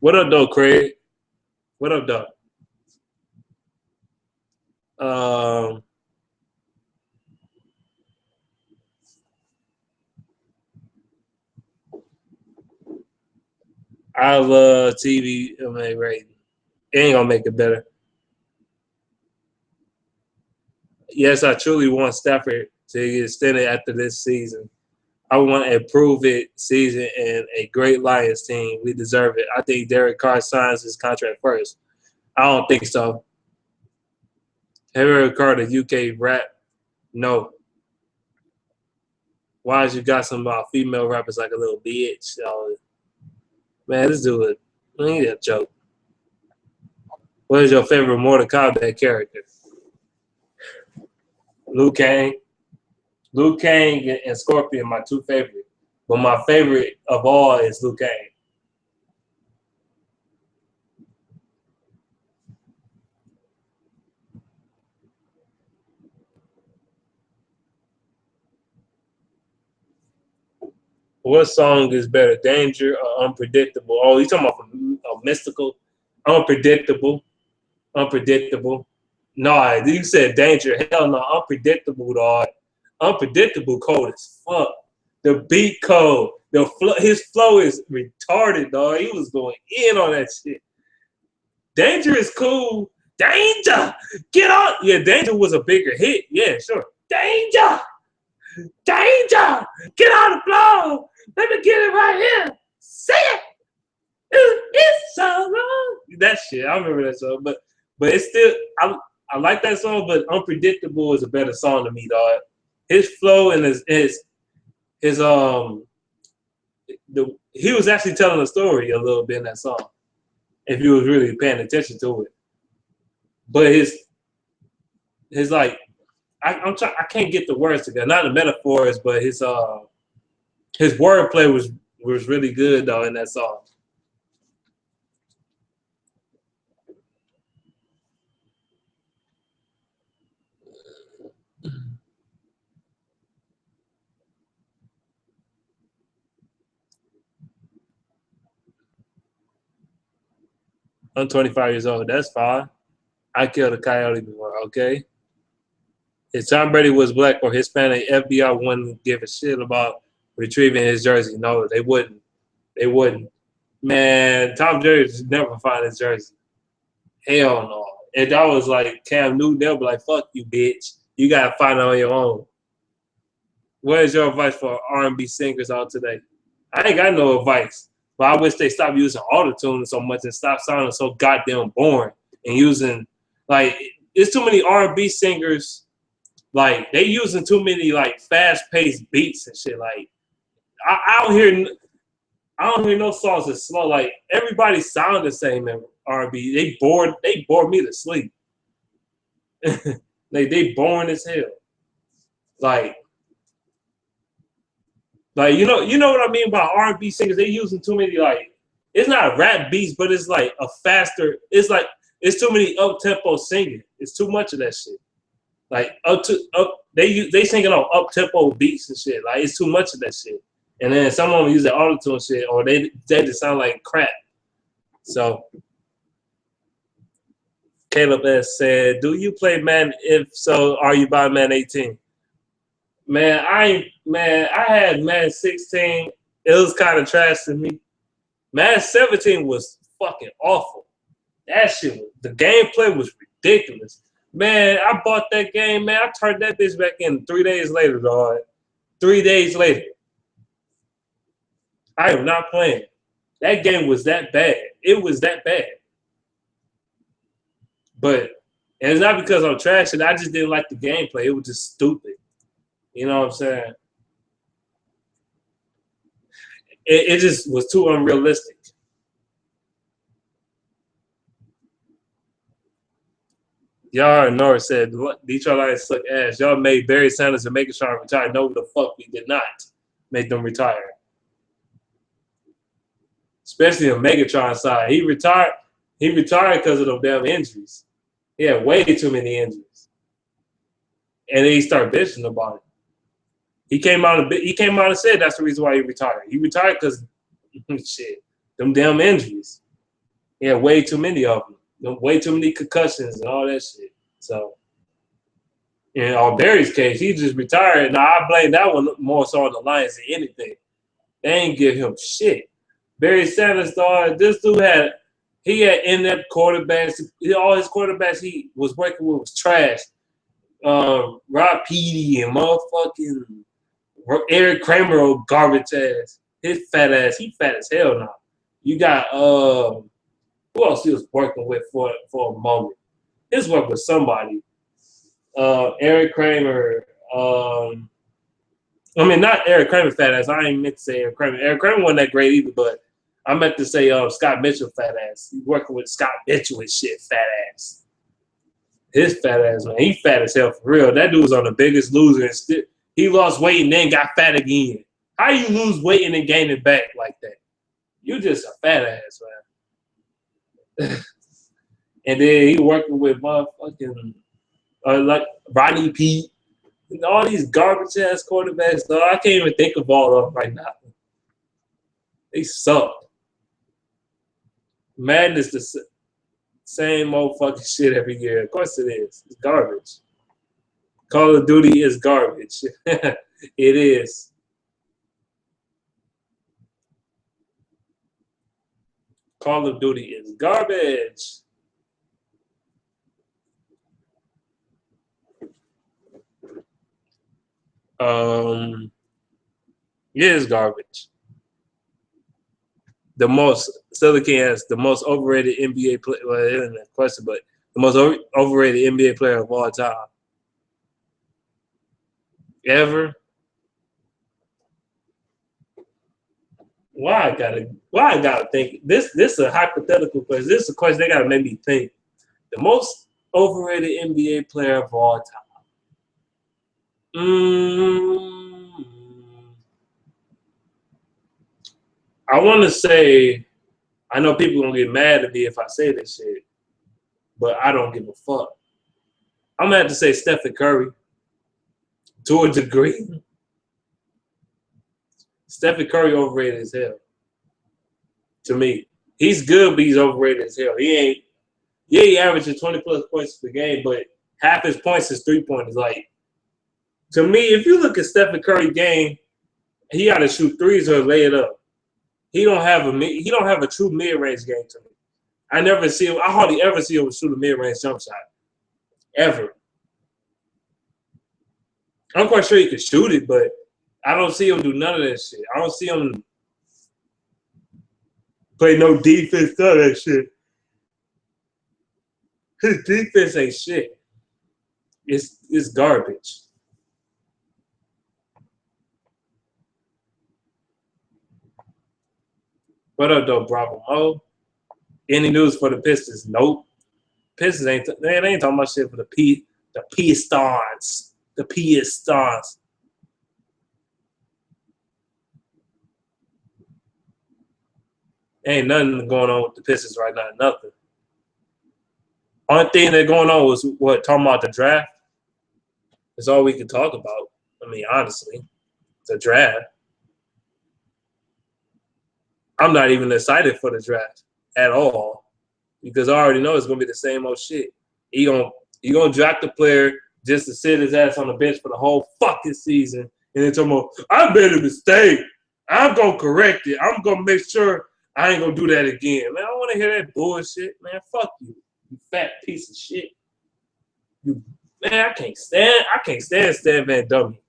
What up, though, Craig? What up, though? I love TV rating. It ain't gonna make it better. Yes, I truly want Stafford to get extended after this season. I want a prove-it season and a great Lions team. We deserve it. I think Derek Carr signs his contract first. I don't think so. Have you ever heard of UK rap? No. Why you got some female rappers like a little bitch? Man, this dude, ain't a joke. What is your favorite Mortal Kombat character? Liu Kang. Liu Kang and Scorpion, my two favorite. But my favorite of all is Liu Kang. What song is better, Danger or Unpredictable? Oh, you talking about Mystical? Unpredictable. Unpredictable. No, you said Danger. Hell no, Unpredictable, dog. Unpredictable cold as fuck. The beat code, his flow is retarded, dog. He was going in on that shit. Danger is cool. Danger, get on. Yeah, Danger was a bigger hit. Yeah, sure. Danger, Danger, get on the floor. Let me get it right here. Say it. It's so long. That shit, I remember that song, but it's still I like that song, but Unpredictable is a better song to me, dog. His flow and he was actually telling a story a little bit in that song, if you was really paying attention to it. But his like I can't get the words together, not the metaphors, but his wordplay was really good though in that song. I'm 25 years old. That's fine. I killed a coyote before, okay? If Tom Brady was black or Hispanic, FBI wouldn't give a shit about retrieving his jersey. No, they wouldn't. They wouldn't. Man, Tom Brady would never find his jersey. Hell no. If that was like Cam Newton, they'll be like, fuck you, bitch. You got to find it on your own. What is your advice for R&B singers out today? I ain't got no advice. But I wish they stopped using autotune so much and stop sounding so goddamn boring and using, like, it's too many R&B singers. Like, they using too many, like, fast-paced beats and shit. Like, I don't hear no songs that's slow. Like, everybody sound the same in R&B. They bore me to sleep. they boring as hell. Like you know what I mean by R&B singers. They using too many, like, it's not rap beats, but it's like a faster. It's like it's too many up tempo singing. It's too much of that shit. Like they singing on up tempo beats and shit. Like it's too much of that shit. And then some of them use the auto-tune shit, or they just sound like crap. So Caleb S said, "Do you play Madden? If so, are you by Madden 18?" Man, I had Madden 16. It was kind of trash to me. Madden 17 was fucking awful. That shit, the gameplay was ridiculous. Man, I bought that game, man. I turned that bitch back in 3 days later, dog. 3 days later. I am not playing. That game was that bad. It was that bad. But and it's not because I'm trashing. I just didn't like the gameplay. It was just stupid. You know what I'm saying? It just was too unrealistic. Y'all Norris said, Detroit Lions suck ass. Y'all made Barry Sanders and Megatron retire. No, the fuck we did not make them retire. Especially on Megatron side. He retired because of those damn injuries. He had way too many injuries. And then he started bitching about it. He came out and said that's the reason why he retired. He retired because shit, them damn injuries. He had way too many of them. Way too many concussions and all that shit. So, in Barry's case, he just retired. Now, I blame that one more so on the Lions than anything. They ain't give him shit. Barry Sanders started. This dude had in-depth quarterbacks. All his quarterbacks he was working with was trash. Rob Petey and motherfucking Eric Kramer, garbage ass. His fat ass. He fat as hell now. You got who else he was working with for a moment? His work with somebody. Eric Kramer. I mean, not Eric Kramer fat ass. I ain't meant to say Eric Kramer. Eric Kramer wasn't that great either, but I meant to say Scott Mitchell fat ass. He's working with Scott Mitchell and shit fat ass. His fat ass, man. He fat as hell for real. That dude was on the Biggest Loser and still he lost weight and then got fat again. How you lose weight and then gain it back like that? You just a fat ass, man. And then he working with motherfucking like Rodney Pete and all these garbage ass quarterbacks. Though I can't even think of all of them right now. They suck. Madden is the same old fucking shit every year. Of course it is. It's garbage. Call of Duty is garbage. It is. Call of Duty is garbage. It is garbage. The most Silicon has the most overrated NBA player. Well, it isn't a question, but the most overrated NBA player of all time. Ever? Why I gotta think? This is a hypothetical question. This is a question they gotta make me think. The most overrated NBA player of all time. I want to say, I know people gonna get mad at me if I say this shit, but I don't give a fuck. I'm gonna have to say Stephen Curry to a degree. Stephen Curry overrated as hell. To me, he's good, but he's overrated as hell. He averaging 20 plus points per game, but half his points is 3-pointers. Like, to me, if you look at Stephen Curry game, he got to shoot threes or lay it up. He don't have a true mid-range game to me. I hardly ever see him shoot a mid-range jump shot. Ever. I'm quite sure he could shoot it, but I don't see him do none of that shit. I don't see him play no defense, none of that shit. His defense ain't shit. It's garbage. What up, though, Bravo Mo? Any news for the Pistons? Nope. Pistons ain't talking about shit for the Pistons. The Pistons. Ain't nothing going on with the Pistons right now. Nothing. Only thing that's going on was talking about the draft. That's all we can talk about. I mean, honestly, the draft. I'm not even excited for the draft at all because I already know it's gonna be the same old shit. He gonna draft the player just to sit his ass on the bench for the whole fucking season, and then talking about I made a mistake. I'm gonna correct it. I'm gonna make sure I ain't gonna do that again. Man, I don't want to hear that bullshit, man. Fuck you, you fat piece of shit. I can't stand Stan Van Gundy.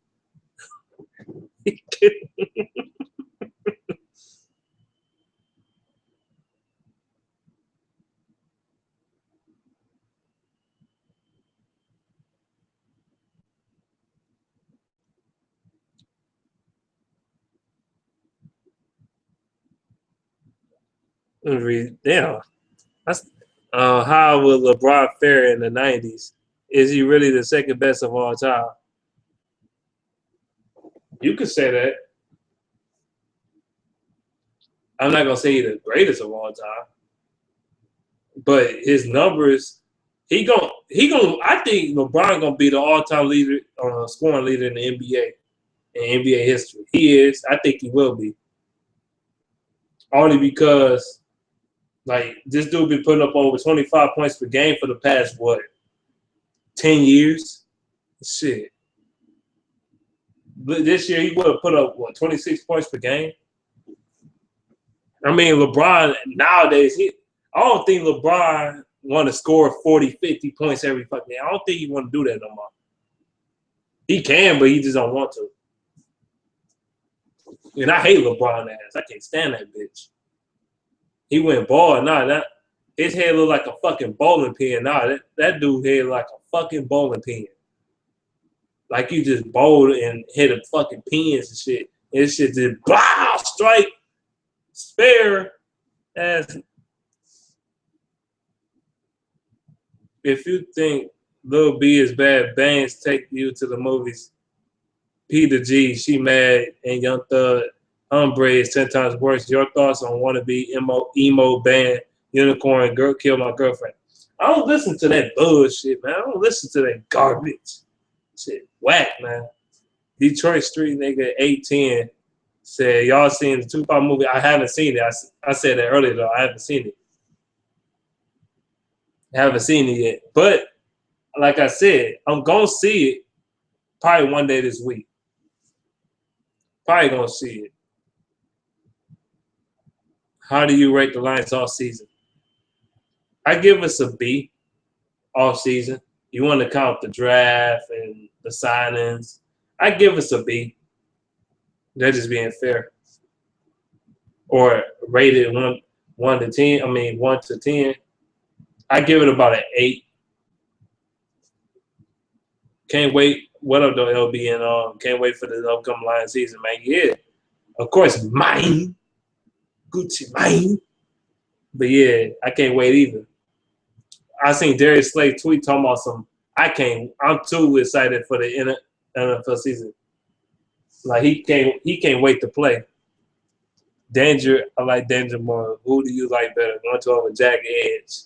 Damn. That's how will LeBron fare in the '90s? Is he really the second best of all time? You could say that. I'm not gonna say he's the greatest of all time, but his numbers, he gon' I think LeBron gonna be the all-time leader, scoring leader in the NBA in NBA history. He is. I think he will be. Only because like this dude been putting up over 25 points per game for the past 10 years. Shit. But this year he would have put up 26 points per game. I mean, LeBron nowadays, I don't think LeBron want to score 40, 50 points every fucking day. I don't think he want to do that no more. He can, but he just don't want to. And I hate LeBron ass. I can't stand that bitch. He went bald. His head look like a fucking bowling pin. That dude head like a fucking bowling pin. Like you just bowled and hit a fucking pins and shit. And this shit just blah, strike, spare. As if you think Lil B is bad, Bangs take you to the movies. P to G, she mad, and Young Thug, Hombre is 10 times worse. Your thoughts on wannabe emo band Unicorn Girl Kill My Girlfriend? I don't listen to that bullshit, man. I don't listen to that garbage. Shit, whack, man. Detroit Street nigga 810 said, y'all seen the Tupac movie? I haven't seen it. I said that earlier, though. I haven't seen it. Haven't seen it yet. But, like I said, I'm going to see it probably one day this week. Probably going to see it. How do you rate the Lions all season? I give us a B all season. You want to count the draft and the signings. I give us a B. That's just being fair. Or rated 1 to 10. I mean 1 to 10. I give it about an 8. Can't wait. What up, though, LB? And can't wait for the upcoming Lions season, man. Yeah. Of course, mine. Gucci mine. But yeah, I can't wait either. I seen Darius Slay tweet talking about I'm too excited for the NFL season. Like he can't wait to play. Danger, I like Danger more. Who do you like better? 112 or Jagged Edge?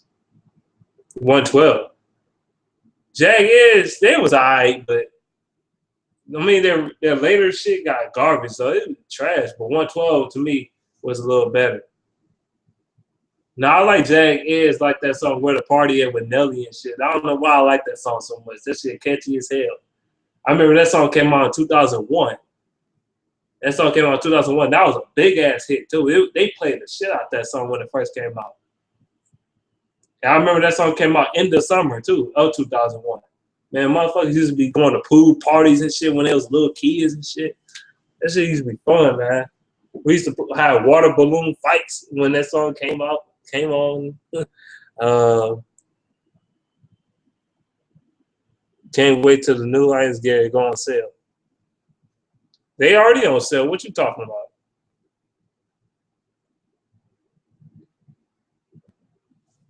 112. Jagged Edge, they was alright, but I mean their later shit got garbage, so it was trash. But 112 to me was a little better. Now I like Jagged Edge, like that song "Where the Party At" with Nelly and shit. I don't know why I like that song so much. That shit catchy as hell. I remember that song came out in 2001. That song came out in 2001. That was a big ass hit too. They played the shit out that song when it first came out. And I remember that song came out in the summer too of 2001. Man, motherfuckers used to be going to pool parties and shit when they was little kids and shit. That shit used to be fun, man. We used to have water balloon fights when that song came on. Can't wait till the new Lions Gary go on sale. They already on sale. What you talking about?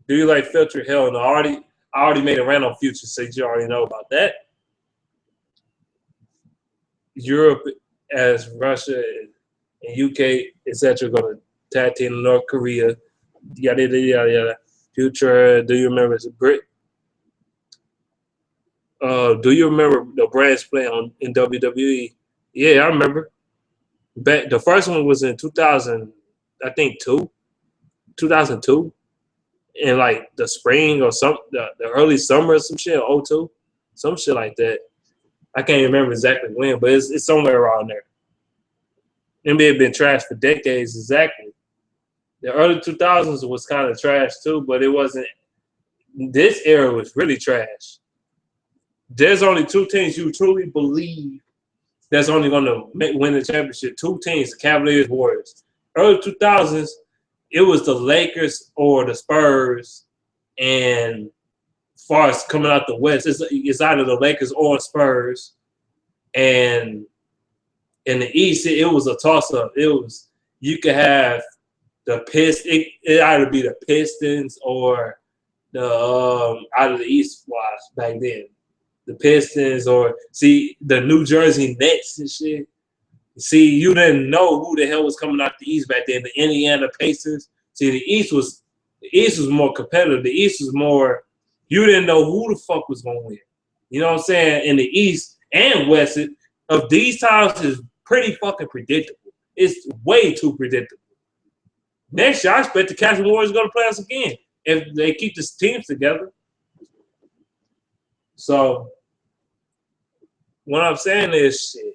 Do you like Filter? Hell no. I already made a rant on Future, so you already know about that. Europe, as Russia and UK, etc., going to tag team North Korea. Yada yada yada yada. Future. Do you remember it's a Brit? Do you remember the Brad's play in WWE? Yeah, I remember. The first one was in 2000, I think 2002, in like the spring or the early summer or some shit, 02, some shit like that. I can't remember exactly when, but it's somewhere around there. NBA had been trash for decades, exactly. The early 2000s was kind of trash too, but it wasn't. This era was really trash. There's only two teams you truly believe that's only going to win the championship. Two teams, the Cavaliers, Warriors. Early 2000s, it was the Lakers or the Spurs, and as far as coming out the West, it's either the Lakers or Spurs. And in the East, it was a toss-up. It was you could have the Pistons. It either be the Pistons or the out of the East squad back then. The Pistons or see the New Jersey Nets and shit. See, you didn't know who the hell was coming out the East back then. The Indiana Pacers. See, the East was more competitive. The East was more. You didn't know who the fuck was gonna win. You know what I'm saying? In the East and West, of these times is pretty fucking predictable. It's way too predictable. Next year, I expect the Cavs and Warriors are gonna play us again if they keep the teams together. So what I'm saying is, shit.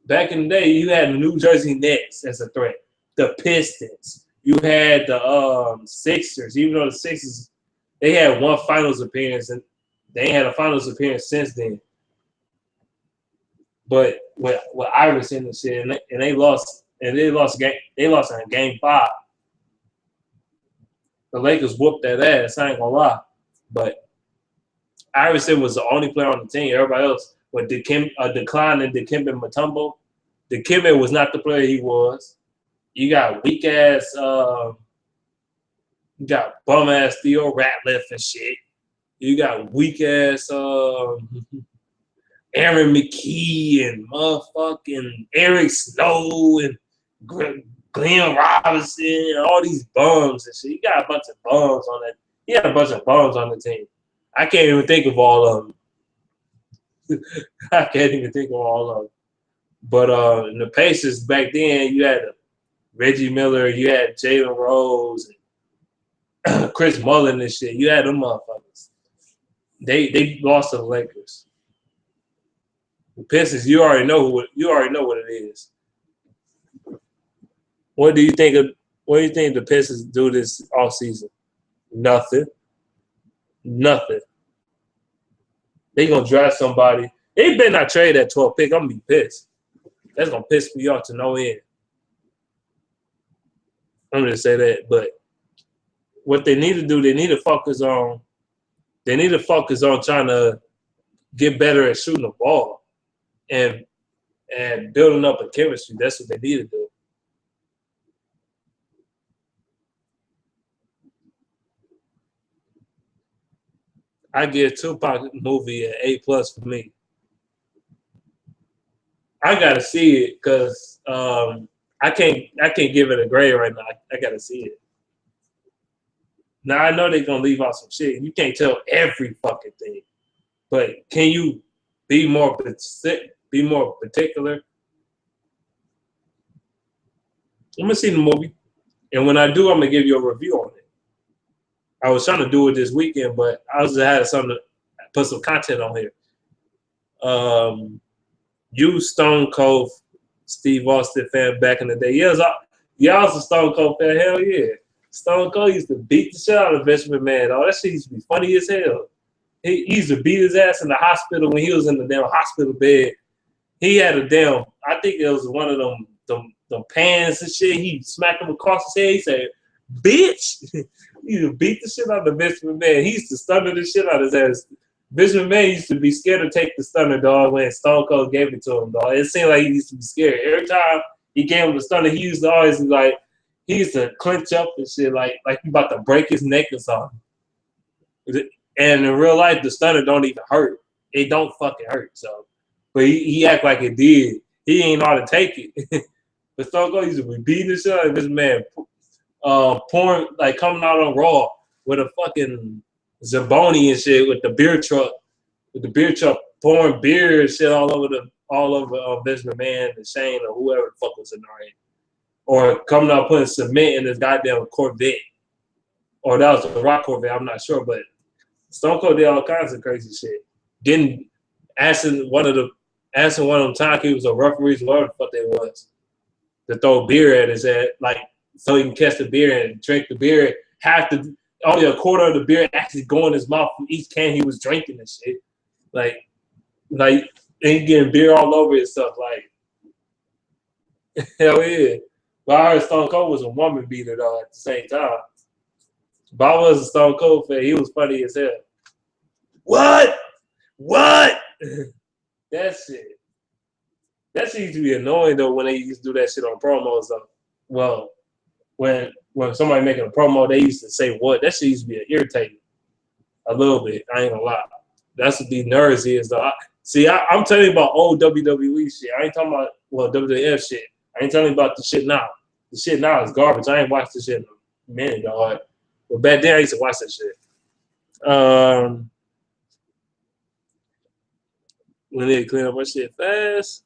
Back in the day, you had the New Jersey Nets as a threat. The Pistons. You had the Sixers. Even though the Sixers, they had one finals appearance, and they had a finals appearance since then. But with Iverson and shit, and they lost in game 5. The Lakers whooped that ass. I ain't gonna lie, but Iverson was the only player on the team. Everybody else with decline in Dikembe Mutombo. Dikembe was not the player he was. You got weak ass, you got bum ass Theo Ratliff and shit. You got weak ass Aaron McKee and motherfucking Eric Snow and Glenn Robinson and all these bums and shit. You got a bunch of bums on that. You had a bunch of bums on the team. I can't even think of all of them. I can't even think of all of them. But in the Pacers back then, you had Reggie Miller, you had Jalen Rose, and Chris Mullin and shit. You had them motherfuckers. They lost to the Lakers. The Pistons, you already know what it is. What do you think the Pistons do this offseason? Nothing. They gonna draft somebody. They better not trade that 12th pick. I'm gonna be pissed. That's gonna piss me off to no end. I'm gonna say that. But what they need to do, they need to focus on trying to get better at shooting the ball and building up a chemistry. That's what they need to do. I give Tupac movie an A+ for me. I gotta see it because I can't give it a grade right now. I gotta see it. Now I know they're gonna leave out some shit. You can't tell every fucking thing, but can you be more particular? I'm gonna see the movie, and when I do, I'm gonna give you a review on it. I was trying to do it this weekend, but I just had something to put some content on here. You Stone Cold Steve Austin fan back in the day. Yeah, I was a Stone Cold fan. Hell yeah. Stone Cold used to beat the shit out of Vince McMahon. Oh, that shit used to be funny as hell. He used to beat his ass in the hospital when he was in the damn hospital bed. He had a damn, I think it was one of them pans and shit. He smacked him across his head. He said, bitch. He used to beat the shit out of Vince McMahon. He used to stunner the shit out of his ass. Vince McMahon used to be scared to take the stunner, dog, when Stone Cold gave it to him, dog. It seemed like he used to be scared. Every time he gave him the stunner, he used to always like, he used to clench up and shit like he about to break his neck or something. And in real life, the stunner don't even hurt. It don't fucking hurt. So, but he act like it did. He ain't know how to take it. But Stone Cold used to be beating the shit out of this man, pouring, like coming out on Raw with a fucking Zamboni and shit with the beer truck, pouring beer and shit all over Vince McMahon and Shane or whoever the fuck was in the ring. Or coming out putting cement in his goddamn Corvette. Or that was the Rock Corvette, I'm not sure, but Stone Cold did all kinds of crazy shit. Asking one of them timekeepers or referees, whatever the fuck they was, to throw beer at his head, like so he can catch the beer and drink the beer. Only a quarter of the beer actually go in his mouth from each can he was drinking and shit. Like and getting beer all over his stuff. Like, hell yeah. But I heard Stone Cold was a woman beater though at the same time. But I was a Stone Cold fan. He was funny as hell. What? What? That shit. That shit used to be annoying though when they used to do that shit on promos though. Well, when somebody making a promo, they used to say what? That shit used to be irritating. A little bit. I ain't gonna lie. That's what these nerds is though. I'm telling you about old WWE shit. I ain't talking about WWF shit. I ain't telling you about the shit now. The shit now is garbage. I ain't watched this shit in a minute, dog. But back then I used to watch that shit. We need to clean up our shit fast.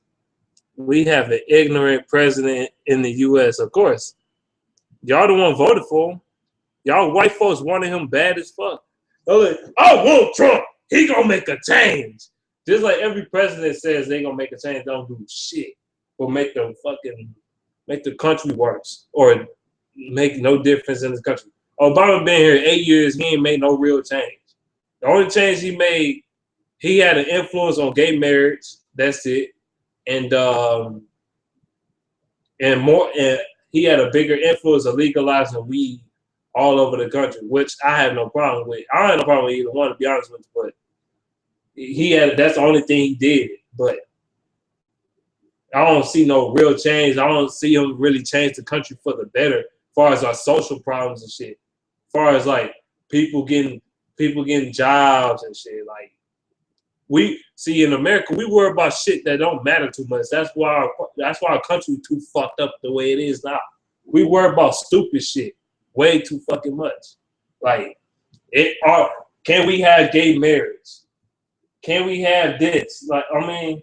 We have an ignorant president in the U.S. Of course. Y'all the one voted for him. Y'all white folks wanted him bad as fuck. They're like, I want Trump. He gonna make a change. Just like every president says they gonna make a change, don't do shit. Or make the country worse. Or make no difference in the country. Obama been here 8 years, he ain't made no real change. The only change he made, he had an influence on gay marriage. That's it. And he had a bigger influence of legalizing weed all over the country, which I have no problem with. I don't have no problem with either one, to be honest with you, but that's the only thing he did. But I don't see no real change. I don't see him really change the country for the better as far as our social problems and shit. As far as like people getting jobs and shit. Like we see in America, we worry about shit that don't matter too much. That's why our country too fucked up the way it is now. We worry about stupid shit way too fucking much. Like, can we have gay marriage? Can we have this? Like, I mean,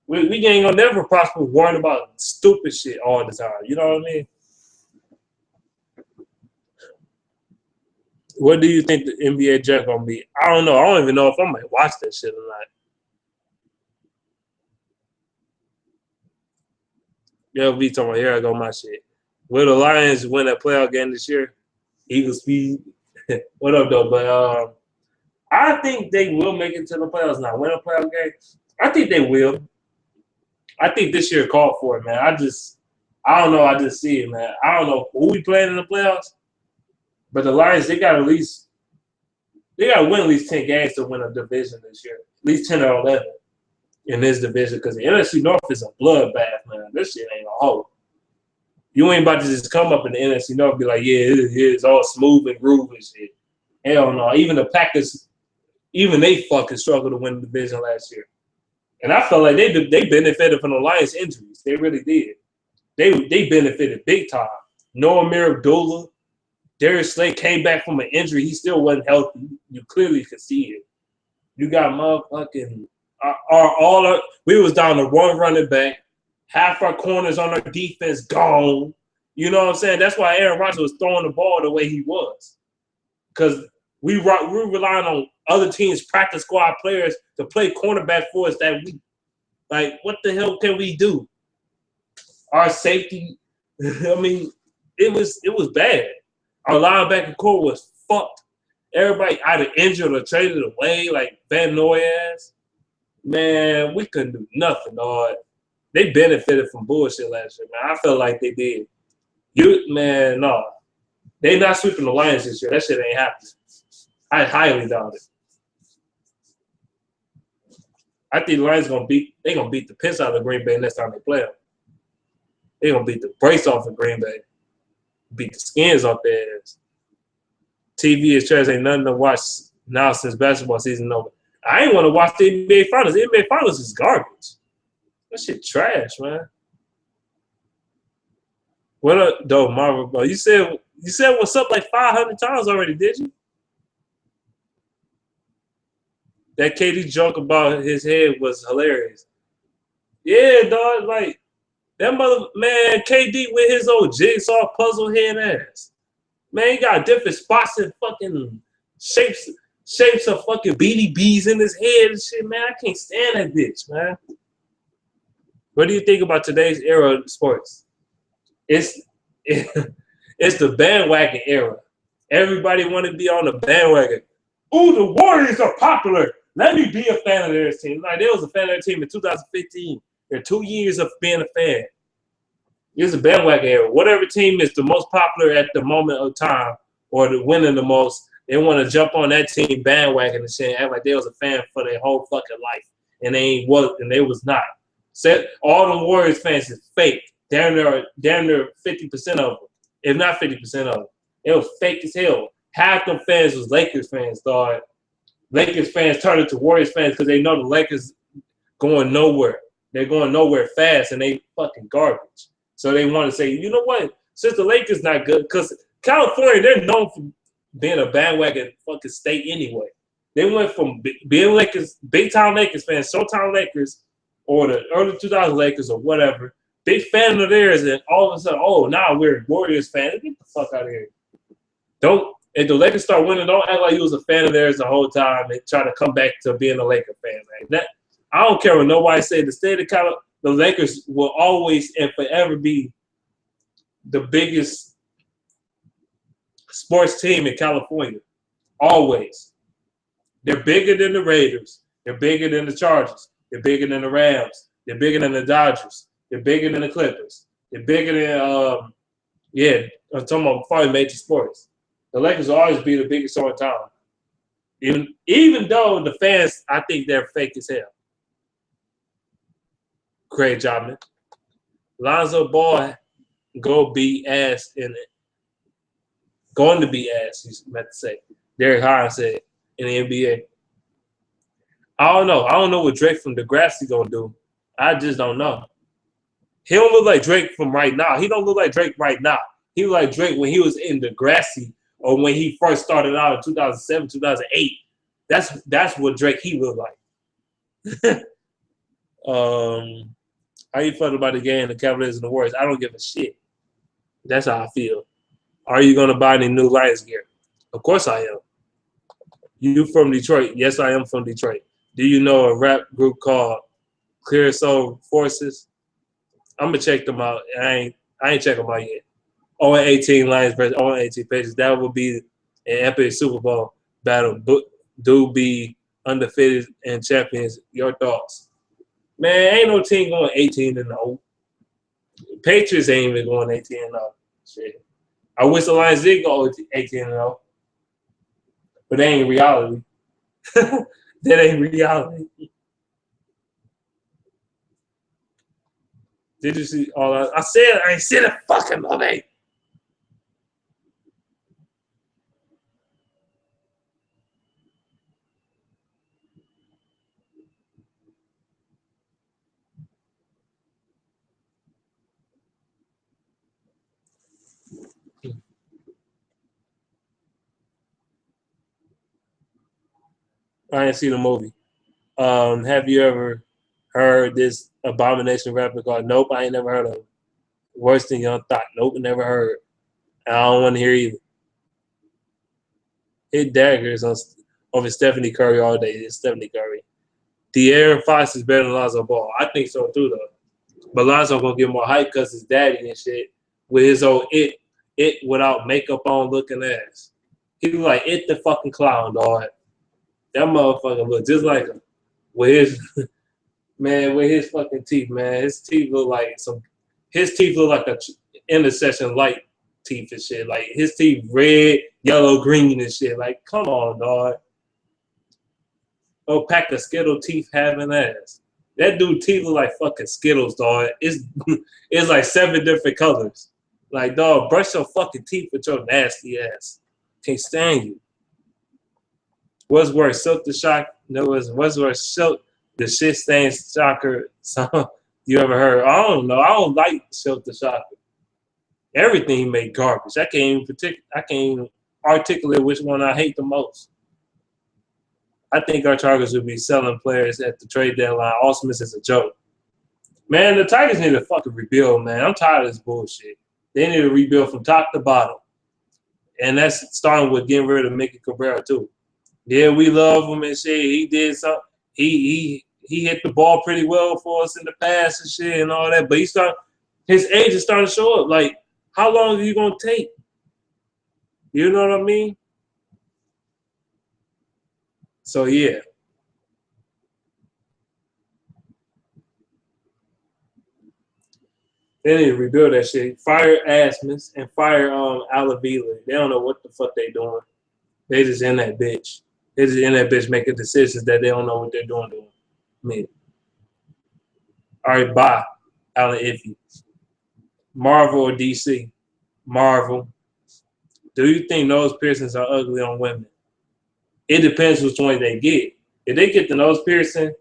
we ain't gonna never prosper worrying about stupid shit all the time. You know what I mean? What do you think the NBA draft gonna be? I don't know. I don't even know if I might watch that shit or not. Yeah, be talking about, here I go, my shit. Will the Lions win a playoff game this year? Eagles speed. What up, though? But I think they will make it to the playoffs now. Win a playoff game? I think they will. I think this year called for it, man. I don't know. I just see it, man. I don't know who we playing in the playoffs, but the Lions, they got to win at least 10 games to win a division this year. At least 10 or 11 in this division, because the NFC North is a bloodbath, man. This shit ain't a hole. You ain't about to just come up in the NFC North and be like, yeah, it's all smooth and groove and shit. Hell no. Even the Packers, they fucking struggled to win the division last year. And I felt like they benefited from the Lions' injuries. They really did. They benefited big time. Noah Abdullah, Darius Slay came back from an injury. He still wasn't healthy. You clearly could see it. You got motherfucking we was down to one running back. Half our corners on our defense gone. You know what I'm saying? That's why Aaron Rodgers was throwing the ball the way he was. Because we relying on other teams' practice squad players to play cornerback for us that week. Like, what the hell can we do? Our safety, I mean, it was bad. Our linebacker core was fucked. Everybody either injured or traded away, like Van Noy ass. Man, we couldn't do nothing, dog. They benefited from bullshit last year, man. I felt like they did. No. They not sweeping the Lions this year. That shit ain't happening. I highly doubt it. I think the Lions gonna beat the piss out of Green Bay next time they play them. They gonna beat the brace off of Green Bay. Beat the skins off their ass. TV is trash. Ain't nothing to watch now since basketball season over. I ain't want to watch the NBA Finals. The NBA Finals is garbage. That shit trash, man. What up, though, Marvel? Bro? You said what's up like 500 times already, did you? That KD joke about his head was hilarious. Yeah, dog. Like that man, KD with his old jigsaw puzzle head ass. Man, he got different spots and fucking shapes of fucking BDBs in his head and shit, man. I can't stand that bitch, man. What do you think about today's era of sports? It's the bandwagon era. Everybody want to be on the bandwagon. Ooh, the Warriors are popular. Let me be a fan of their team. Like, there was a fan of their team in 2015. There are 2 years of being a fan. It's a bandwagon era. Whatever team is the most popular at the moment of time or the winning the most, they want to jump on that team bandwagon and shit, act like they was a fan for their whole fucking life, and they was not. Said all the Warriors fans is fake. Damn near 50% of them, if not 50% of them, it was fake as hell. Half them fans was Lakers fans, dog. Lakers fans turned into Warriors fans because they know the Lakers going nowhere. They're going nowhere fast, and they fucking garbage. So they want to say, you know what? Since the Lakers not good, because California, they're known for being a bandwagon fucking state anyway. They went from being Lakers, big time Lakers fans, Showtime Lakers, or the early 2000 Lakers or whatever, big fan of theirs, and all of a sudden, oh, now we're Warriors fans. Get the fuck out of here. If the Lakers start winning, don't act like you was a fan of theirs the whole time and try to come back to being a Laker fan, man. I don't care what nobody say. The state of California, the Lakers will always and forever be the biggest sports team in California. Always. They're bigger than the Raiders. They're bigger than the Chargers. They're bigger than the Rams. They're bigger than the Dodgers. They're bigger than the Clippers. They're bigger than, I'm talking about probably major sports. The Lakers will always be the biggest on town. Even though the fans, I think they're fake as hell. Great job, man. Lonzo Ball going to be ass, he's meant to say. Derek Hines said in the NBA. I don't know. I don't know what Drake from Degrassi going to do. I just don't know. He don't look like Drake from right now. He don't look like Drake right now. He look like Drake when he was in Degrassi or when he first started out in 2007, 2008. That's what Drake he looked like. How you felt about the game, the Cavaliers and the Warriors? I don't give a shit. That's how I feel. Are you going to buy any new Lions gear? Of course I am. You from Detroit? Yes, I am from Detroit. Do you know a rap group called Clear Soul Forces? I'm gonna check them out. I ain't check them out yet. 0-18 Lions versus 0-18 Patriots. That would be an epic Super Bowl battle. Do be undefeated and champions. Your thoughts? Man, ain't no team going 18-0. Patriots ain't even going 18-0. Shit. I wish the Lions did go 18-0. But that ain't reality. That ain't reality. Did you see all that? I ain't seen a fucking movie. I didn't see the movie. Have you ever heard this abomination rapper called? Nope, I ain't never heard of it. Worse than Young Thought. Nope, never heard. I don't want to hear either. Hit daggers over Stephanie Curry all day. It's Stephanie Curry. De'Aaron Fox is better than Lonzo Ball. I think so too, though. But Lonzo gonna get more hype because his daddy and shit with his old it without makeup on looking ass. He look like It the fucking clown, dog. That motherfucker look just like him. With his with his fucking teeth, man. His teeth look like a intersection light teeth and shit. Like his teeth red, yellow, green and shit. Like, come on, dog. Oh, pack of Skittle teeth having ass. That dude teeth look like fucking Skittles, dog. It's like 7 different colors. Like, dog, brush your fucking teeth with your nasty ass. Can't stand you. What's worse, Silk the Shock? No, what's worse, Silk the shit stained shocker song you ever heard? I don't know. I don't like Silk the Shocker. Everything he made garbage. I can't even articulate which one I hate the most. I think our Chargers would be selling players at the trade deadline. Awesomeness is a joke. Man, the Tigers need to fucking rebuild, man. I'm tired of this bullshit. They need to rebuild from top to bottom. And that's starting with getting rid of Mickey Cabrera, too. Yeah, we love him and shit. He did something. He hit the ball pretty well for us in the past and shit and all that. But his age is starting to show up. Like, how long are you gonna take? You know what I mean? So yeah. They need to rebuild that shit. Fire Asmus and fire Alavila. They don't know what the fuck they doing. They just in that bitch. They just in that bitch making decisions that they don't know what they're doing. I mean, all right, bye. Alan Iffy. Marvel or DC? Marvel. Do you think nose piercings are ugly on women? It depends which one they get. If they get the nose piercing,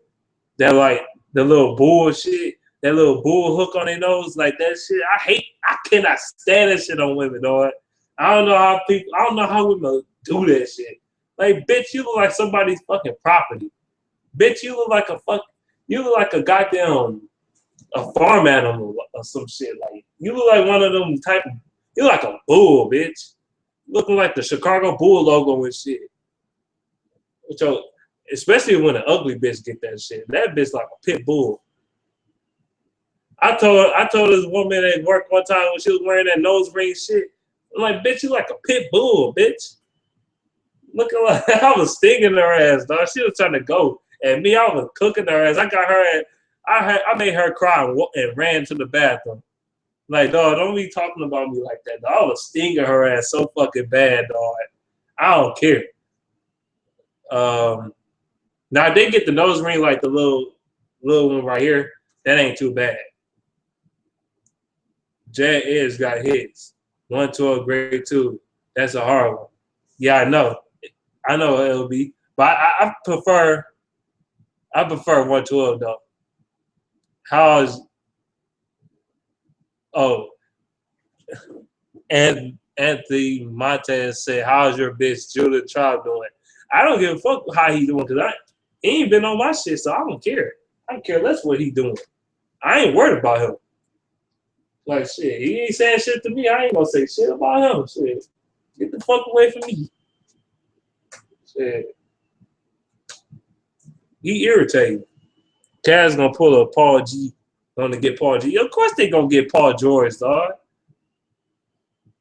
that like the little bullshit, that little bull hook on their nose, like that shit. I cannot stand that shit on women, dog. I don't know how women do that shit. Like, bitch, you look like somebody's fucking property. Bitch, you look like a goddamn a farm animal or some shit. Like, you look like one of them you look like a bull, bitch. Looking like the Chicago Bull logo and shit. Especially when an ugly bitch get that shit. That bitch like a pit bull. I told this woman at work one time when she was wearing that nose ring shit. I'm like, bitch, you like a pit bull, bitch. Looking like I was stinging her ass, dog. She was trying to go. And me, I was cooking her ass. I got her I made her cry and ran to the bathroom. Like, dog, don't be talking about me like that, dog. I was stinging her ass so fucking bad, dog. I don't care. Now they get the nose ring like the little one right here. That ain't too bad. Jed Edge got hits. 112 grade 2. That's a hard one. Yeah, I know LB. But I prefer 112 though. And Anthony Montez said, how's your bitch Julia Child doing? I don't give a fuck how he doing because he ain't been on my shit, so I don't care. I don't care less what he doing. I ain't worried about him. Like, shit, he ain't saying shit to me. I ain't gonna say shit about him. Shit. Get the fuck away from me. Shit. He irritating. Cavs gonna pull a Paul G. Gonna get Paul G. Of course they gonna get Paul George, dog.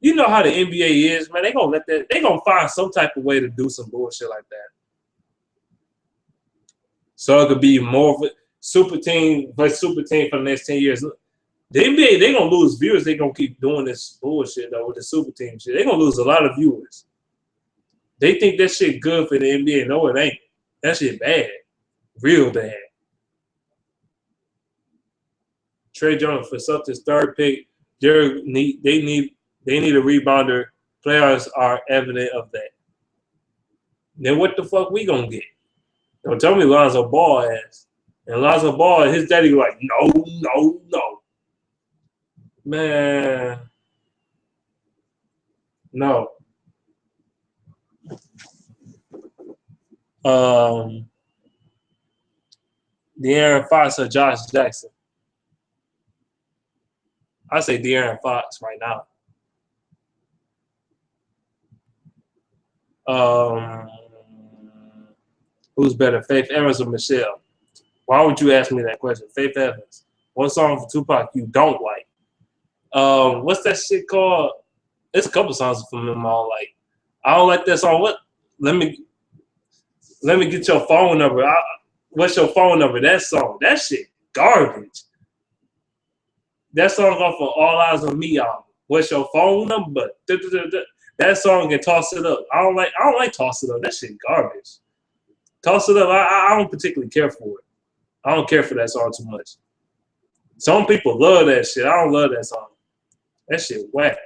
You know how the NBA is, man. They gonna find some type of way to do some bullshit like that. So it could be more of a super team for the next 10 years. The NBA, they gonna lose viewers. They gonna keep doing this bullshit though with the super team shit. They gonna lose a lot of viewers. They think that shit good for the NBA. No, it ain't. That shit bad, real bad. Trey Jones for Celtics third pick. They need a rebounder. Players are evident of that. Then what the fuck we gonna get? Don't tell me Lonzo Ball ass. And Lonzo Ball, his daddy like, no. Man. No. De'Aaron Fox or Josh Jackson? I say De'Aaron Fox right now. Who's better, Faith Evans or Michelle? Why would you ask me that question? Faith Evans. What song for Tupac you don't like? What's that shit called? There's a couple songs from them all like. I don't like that song. What? Let me get your phone number. What's your phone number? That song. That shit garbage. That song off of All Eyes on Me album. What's your phone number? That song can Toss It Up. I don't like Toss It Up. That shit garbage. Toss It Up. I don't particularly care for it. I don't care for that song too much. Some people love that shit. I don't love that song. That shit whack.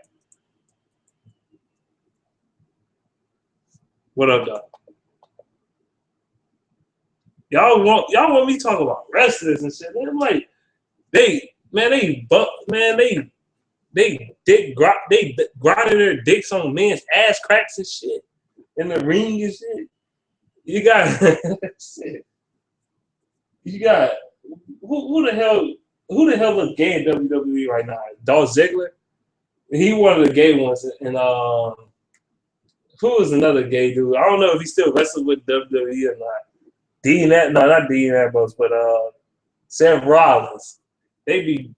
What up, dog? Y'all want me to talk about wrestlers and shit? I'm like, they grinding their dicks on men's ass cracks and shit in the ring and shit. You got shit. You got who the hell looks gay in WWE right now? Dolph Ziggler. He one of the gay ones, and who is another gay dude? I don't know if he still wrestling with WWE or not. Not Dean Ambrose, but Seth Rollins. They be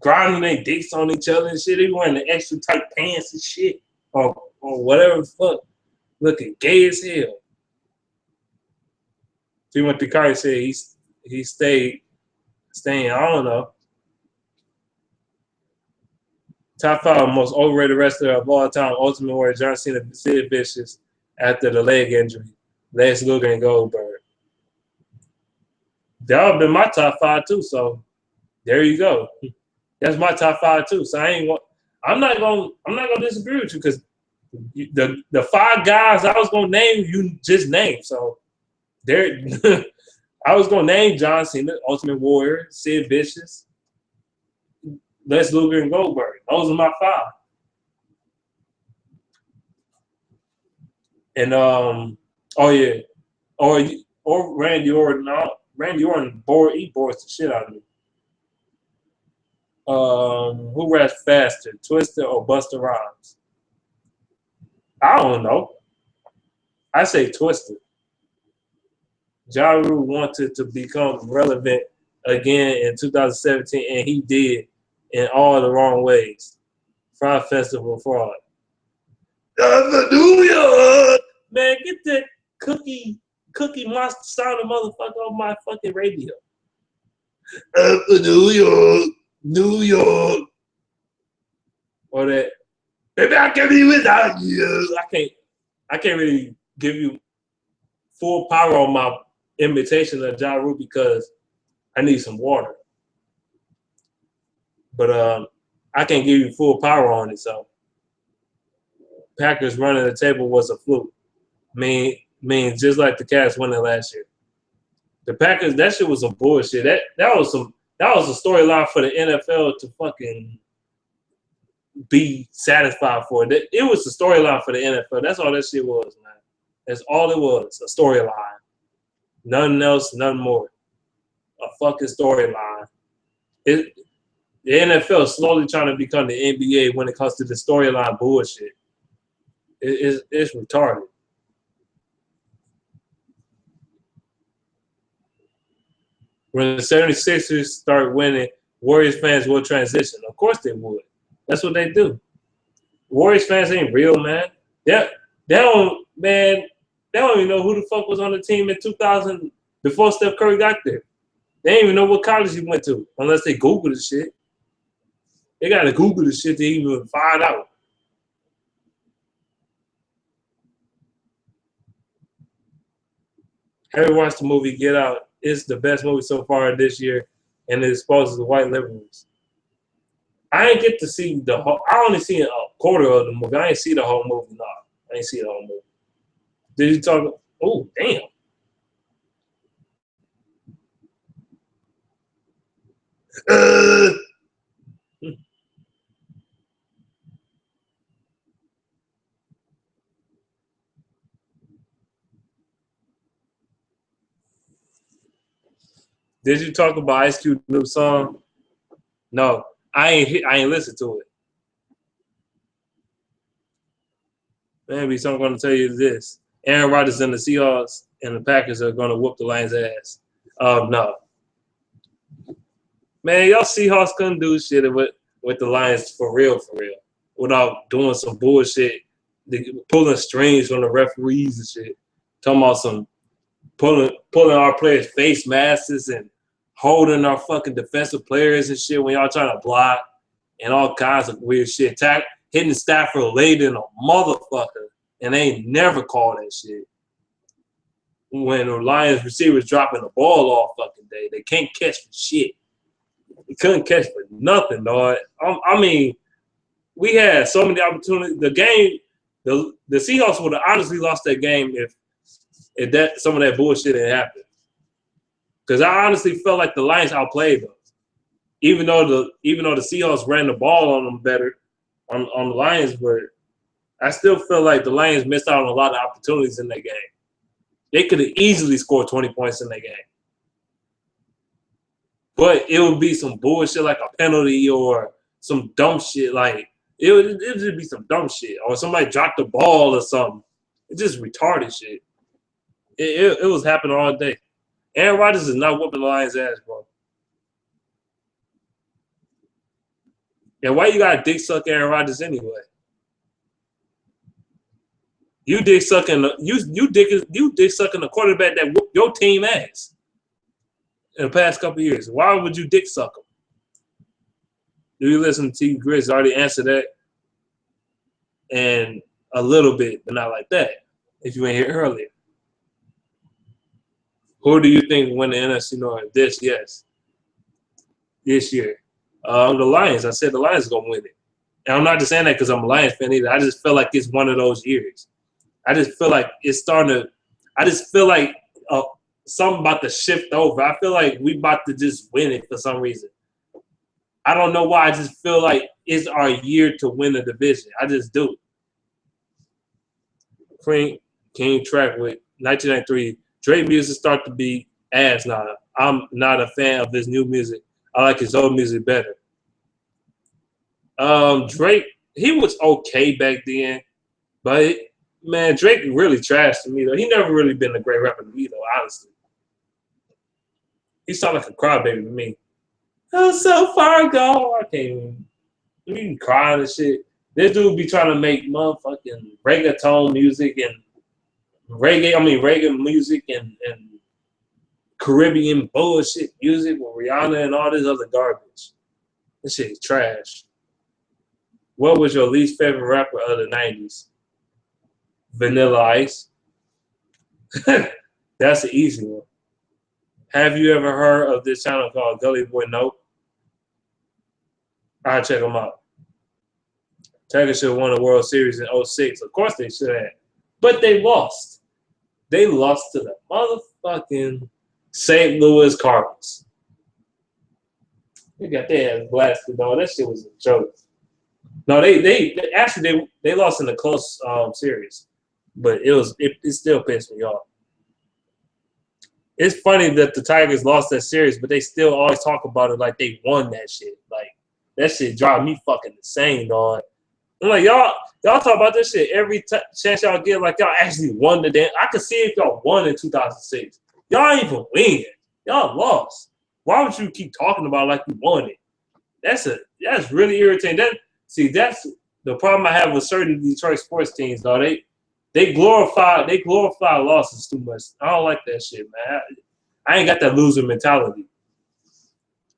grinding their dicks on each other and shit. They wearing the extra tight pants and shit, or whatever the fuck, looking gay as hell. Timothy Carter said he staying. I don't know. Top 5 most overrated wrestler of all time: Ultimate Warrior, John Cena, Sid Vicious after the leg injury, Lex Luger, and Goldberg. That would have been my top 5 too. So there you go. That's my top 5 too. So I'm not gonna disagree with you because the 5 guys I was gonna name you just named. So there, I was gonna name John Cena, Ultimate Warrior, Sid Vicious, Lex Luger, and Goldberg. Those are my 5. And oh yeah, or Randy Orton. No, Randy Orton bores the shit out of me. Who raps faster, Twister or Busta Rhymes? I don't know. I say Twister. Ja Rule wanted to become relevant again in 2017, and he did in all the wrong ways. Fraud Festival fraud. New York! Man, get that cookie monster sound of motherfucker on my fucking radio. New York. Or that, maybe I can be without you. I can't really give you full power on my imitation of Ja Rule because I need some water. But I can't give you full power on it, so Packers running the table was a fluke. Mean just like the Cats winning last year. The Packers, that shit was some bullshit. That was a storyline for the NFL to fucking be satisfied for. It was the storyline for the NFL. That's all that shit was, man. That's all it was, a storyline. Nothing else, nothing more. A fucking storyline. The NFL is slowly trying to become the NBA when it comes to the storyline bullshit. It's retarded. When the 76ers start winning, Warriors fans will transition. Of course they would. That's what they do. Warriors fans ain't real, man. They don't even know who the fuck was on the team in 2000 before Steph Curry got there. They ain't even know what college he went to unless they Google the shit. They got to Google the shit to even find out. Have you watched the movie Get Out? It's the best movie so far this year, and it exposes the white liberals. I ain't get to see the whole. I only seen a quarter of the movie. I ain't see the whole movie. No, I ain't see the whole movie. Did you talk? Oh, damn. Did you talk about Ice Cube's new song? No, I ain't listened to it. Maybe so I'm going to tell you this. Aaron Rodgers and the Seahawks and the Packers are going to whoop the Lions' ass. No. Man, y'all Seahawks couldn't do shit with the Lions for real, without doing some bullshit, pulling strings from the referees and shit. Talking about some pulling our players' face masks and holding our fucking defensive players and shit when y'all trying to block and all kinds of weird shit. Hitting Stafford late in a motherfucker, and they ain't never called that shit. When the Lions receivers dropping the ball all fucking day, they can't catch for shit. They couldn't catch for nothing, dog. I mean, we had so many opportunities. The game, the Seahawks would have honestly lost that game if that some of that bullshit had happened. Because I honestly felt like the Lions outplayed them, even though the Seahawks ran the ball on them better. On the Lions, but I still feel like the Lions missed out on a lot of opportunities in that game. They could have easily scored 20 points in that game. But it would be some bullshit like a penalty or some dumb shit. Like, it would just be some dumb shit. Or somebody dropped the ball or something. It's just retarded shit. It was happening all day. Aaron Rodgers is not whooping the Lions' ass, bro. And why you got dick suck Aaron Rodgers anyway? You dick sucking the quarterback that whooped your team ass in the past couple of years. Why would you dick suck him? Do you listen to T Grizzly? I already answered that. And a little bit, but not like that. If you ain't here earlier. Who do you think win the NFC North this year? The Lions. I said the Lions are gonna win it. And I'm not just saying that because I'm a Lions fan either. I just feel like it's one of those years. I just feel like it's starting to. I just feel like something about to shift over. I feel like we about to just win it for some reason. I don't know why. I just feel like it's our year to win the division. I just do. Can you track with 1993? Drake music start to be ass now. I'm not a fan of his new music. I like his old music better. Drake, he was okay back then, but man, Drake really trashed to me though. He never really been a great rapper to me though, honestly. He sounded like a crybaby to me. Oh, so far gone. I can't even crying and shit. This dude be trying to make motherfucking reggaeton music and reggae music and Caribbean bullshit music with Rihanna and all this other garbage. This shit is trash. What was your least favorite rapper of the 90s? Vanilla Ice. That's the easy one. Have you ever heard of this channel called Gully Boy Nope? I'll check them out. Tiger should have won the World Series in 06. Of course they should have. But they lost. They lost to the motherfucking St. Louis Cardinals. They got their ass blasted, though. That shit was a joke. No, they actually lost in a close series. But it still pissed me off. It's funny that the Tigers lost that series, but they still always talk about it like they won that shit. Like, that shit drive me fucking insane, dog. I'm like, y'all talk about this shit every chance y'all get, like y'all actually won the damn. I could see if y'all won in 2006. Y'all ain't even win. Y'all lost. Why would you keep talking about it like you won it? That's really irritating. That's the problem I have with certain Detroit sports teams, though. They glorify losses too much. I don't like that shit, man. I ain't got that loser mentality.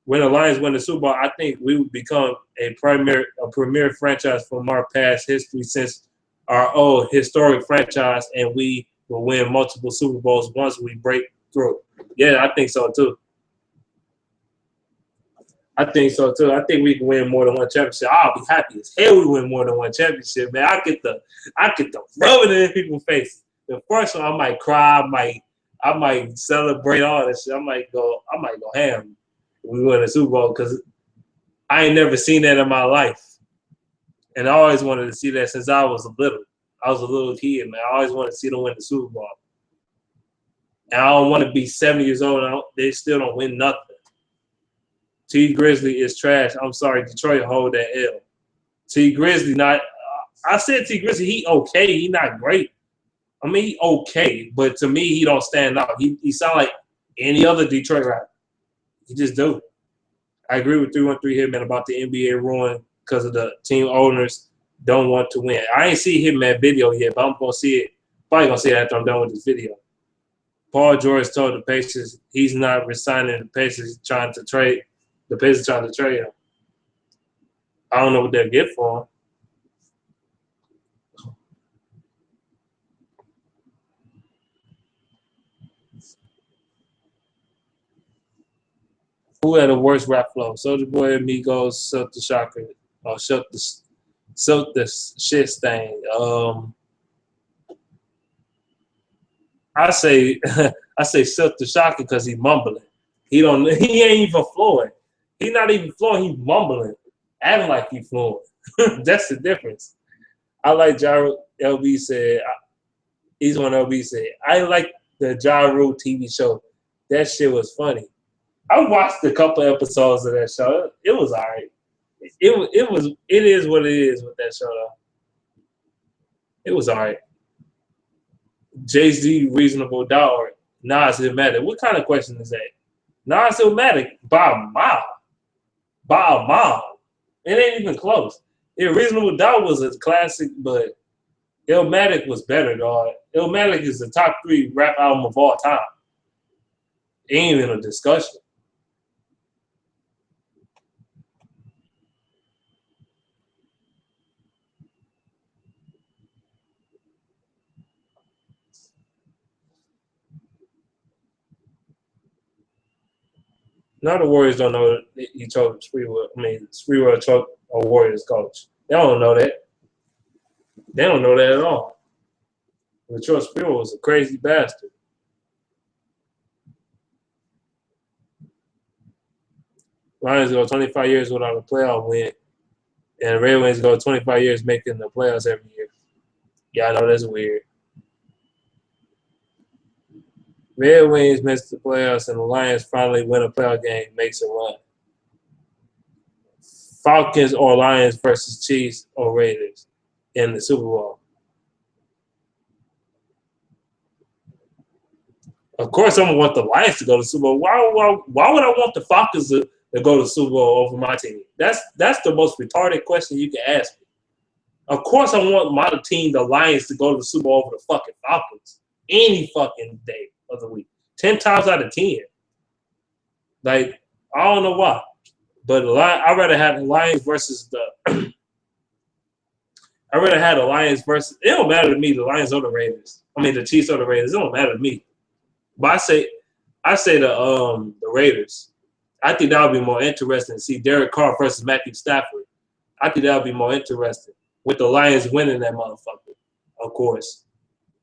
When the Lions win the Super Bowl, I think we would become a premier franchise from our past history since our old historic franchise, and we will win multiple Super Bowls once we break through. Yeah, I think so too. I think we can win more than one championship. I'll be happy as hell we win more than one championship, man. I get the rub it in people's face. The first one I might cry, I might celebrate all this shit. I might go ham. We win the Super Bowl because I ain't never seen that in my life. And I always wanted to see that since I was a little kid, man. I always wanted to see them win the Super Bowl. And I don't want to be 70 years old and they still don't win nothing. T Grizzly is trash. I'm sorry, Detroit hold that L. T Grizzly not I said T Grizzly, he okay. He not great. I mean, he okay, but to me, he don't stand out. He sound like any other Detroit rapper. He just do. I agree with 313 Hitman about the NBA ruin because of the team owners don't want to win. I ain't see Hitman video yet, but I'm gonna see it. Probably gonna see it after I'm done with this video. Paul George told the Pacers he's not resigning. The Pacers trying to trade him. I don't know what they'll get for him. Who had the worst rap flow? Soulja Boy, Migos, Silk the Shocker, or Silk the Shit Stain. I say Silk the Shocker because he mumbling. He ain't even flowing. He not even flowing. He mumbling, acting like he flowing. That's the difference. I like Gyro. LB said he's on LB said I like the Gyro TV show. That shit was funny. I watched a couple episodes of that show. It was alright. It is what it is with that show though. It was alright. Jay-Z Reasonable Doubt or Nas Illmatic. What kind of question is that? Nas Illmatic by a mile. By a mile. It ain't even close. Yeah, Reasonable Doubt was a classic, but Illmatic was better, dog. Illmatic is the top 3 rap album of all time. Ain't even a discussion. Now the Warriors don't know that he choked Sprewell. I mean, Sprewell choked a Warriors coach. They don't know that. They don't know that at all. Latrell Sprewell was a crazy bastard. Lions go 25 years without a playoff win, and Red Wings go 25 years making the playoffs every year. Yeah, I know that's weird. Red Wings missed the playoffs, and the Lions finally win a playoff game, makes a run. Falcons or Lions versus Chiefs or Raiders in the Super Bowl. Of course, I'm gonna want the Lions to go to the Super Bowl. Why would I want the Falcons to go to the Super Bowl over my team? That's the most retarded question you can ask me. Of course, I want my team, the Lions, to go to the Super Bowl over the fucking Falcons any fucking day of the week. 10 times out of 10. Like, I don't know why. But I'd rather have the Lions versus the I'd rather have the Lions versus it don't matter to me, the Lions or the Raiders. I mean the Chiefs or the Raiders. It don't matter to me. But I say the Raiders. I think that would be more interesting to see Derek Carr versus Matthew Stafford. I think that would be more interesting. With the Lions winning that motherfucker, of course.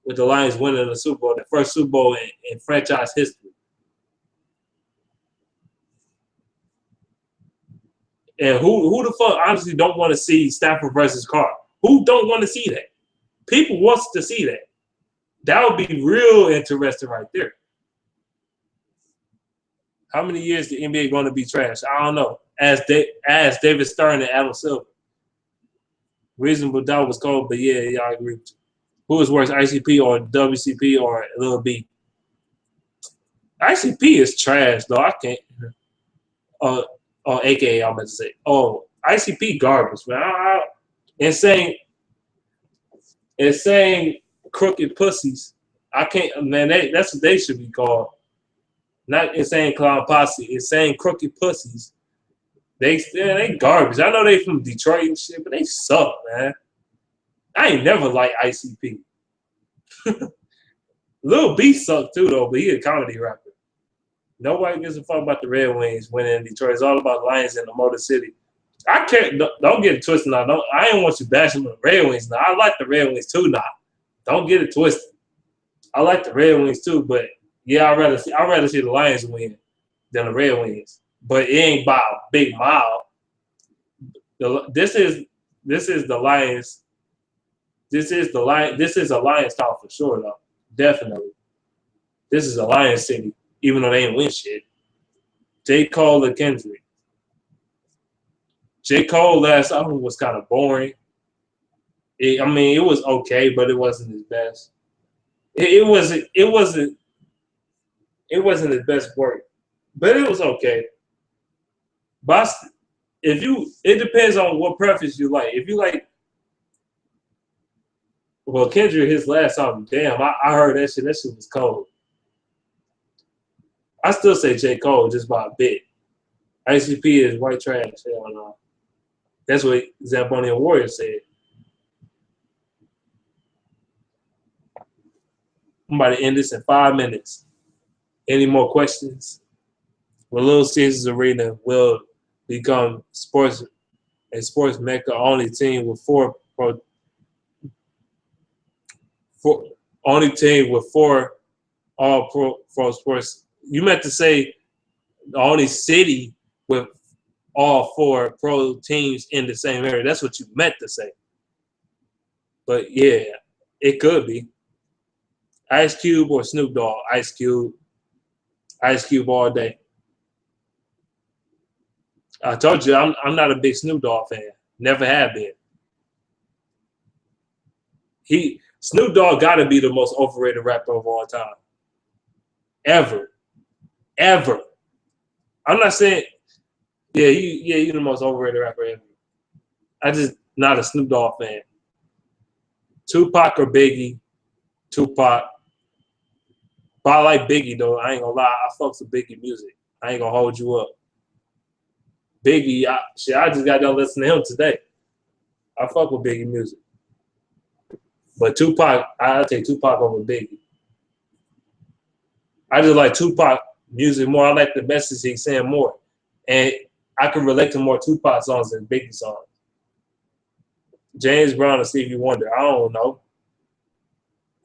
With the Lions winning the Super Bowl, the first Super Bowl in franchise history. And who the fuck honestly don't want to see Stafford versus Carr? Who don't want to see that? People wants to see that. That would be real interesting right there. How many years the NBA going to be trash? I don't know. As David Stern and Adam Silver. Reasonable doubt was cold, but yeah, I agree. Who is worse, ICP or WCP or Lil B? ICP is trash, though. I can't. AKA, I'm about to say. Oh, ICP garbage, man. Insane crooked pussies. I can't, man. That's what they should be called. Not insane clown posse. Insane crooked pussies. They garbage. I know they from Detroit and shit, but they suck, man. I ain't never liked ICP. Lil B sucked too, though, but he a comedy rapper. Nobody gives a fuck about the Red Wings winning in Detroit. It's all about Lions in the Motor City. I can't. Don't get it twisted now. I ain't want you bashing the Red Wings now. I like the Red Wings too now. Don't get it twisted. I like the Red Wings too, but yeah, I'd rather see the Lions win than the Red Wings. But it ain't by a big mile. This is the Lions. This is a Lions town for sure, though. Definitely. This is a Lions city, even though they ain't win shit. J. Cole and Kendrick. J. Cole last album was kind of boring. It was okay, but it wasn't his best. It wasn't his best work, but it was okay. But it depends on what preference you like. If you like, well, Kendrick, his last album, damn, I heard that shit. That shit was cold. I still say J. Cole just by a bit. ICP is white trash. Hell no. That's what Zap Bunny and Warrior said. I'm about to end this in 5 minutes. Any more questions? Well, Little Caesars Arena will become a sports mecca only team with four all pro sports. You meant to say the only city with all 4 pro teams in the same area. That's what you meant to say. But yeah, it could be. Ice Cube or Snoop Dogg? Ice Cube. Ice Cube all day. I told you I'm not a big Snoop Dogg fan. Never have been. Snoop Dogg got to be the most overrated rapper of all time. Ever. I'm not saying, you're the most overrated rapper ever. I just not a Snoop Dogg fan. Tupac or Biggie? Tupac. But I like Biggie though. I ain't gonna lie. I fucks with Biggie music. I ain't gonna hold you up. Biggie, I just got done listening to him today. I fuck with Biggie music. But Tupac, I'll take Tupac over Biggie. I just like Tupac music more. I like the message he's saying more, and I can relate to more Tupac songs than Biggie songs. James Brown or Stevie Wonder, I don't know.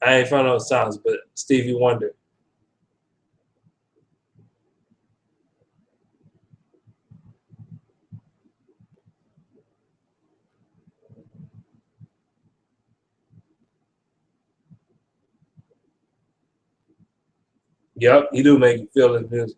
I ain't from those songs, but Stevie Wonder. Yep, he do make you feel his music.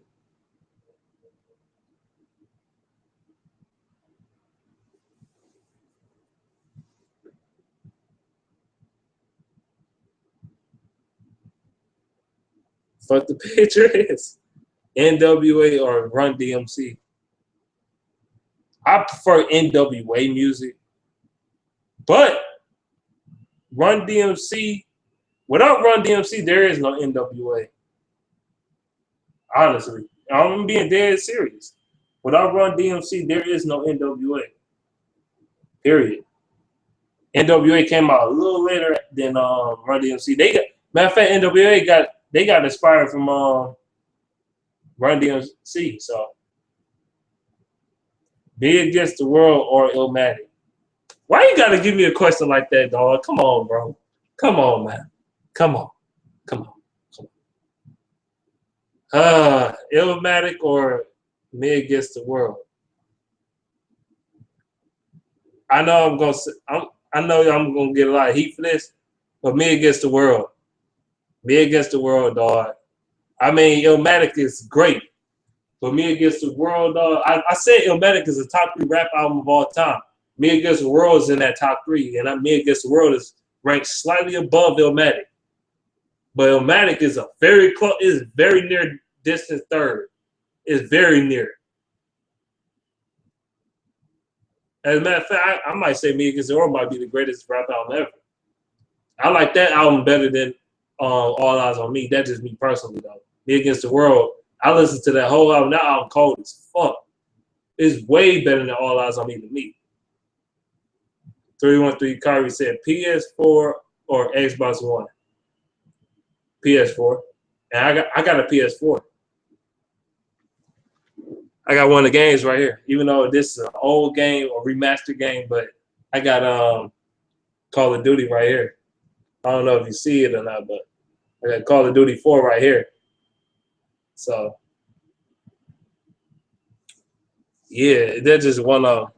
Fuck the Patriots. NWA or Run DMC. I prefer NWA music, but Run DMC, without Run DMC, there is no NWA. Honestly, I'm being dead serious. Without Run DMC, there is no NWA. Period. NWA came out a little later than Run DMC. They got matter of fact, NWA got inspired from Run DMC. So Be Against the World or Illmatic. Why you gotta give me a question like that, dog? Come on, bro. Come on, man. Come on. Come on. Illmatic or Me Against the World. I know I know I'm gonna get a lot of heat for this, but Me Against the World. Me Against the World, dog. I mean, Illmatic is great, but Me Against the World, dog. I said Illmatic is a top 3 rap album of all time. Me Against the World is in that top 3, and Me Against the World is ranked slightly above Illmatic. But Illmatic is very near distant third. It's very near. As a matter of fact, I might say Me Against the World might be the greatest rap album ever. I like that album better than All Eyes on Me. That's just me personally, though. Me Against the World, I listened to that whole album. That album cold as fuck. It's way better than All Eyes on Me to me. 313 Kyrie said PS4 or Xbox One. PS4. And I got a PS4. I got one of the games right here. Even though this is an old game or remastered game, but I got Call of Duty right here. I don't know if you see it or not, but I got Call of Duty 4 right here. So yeah, that's just one of.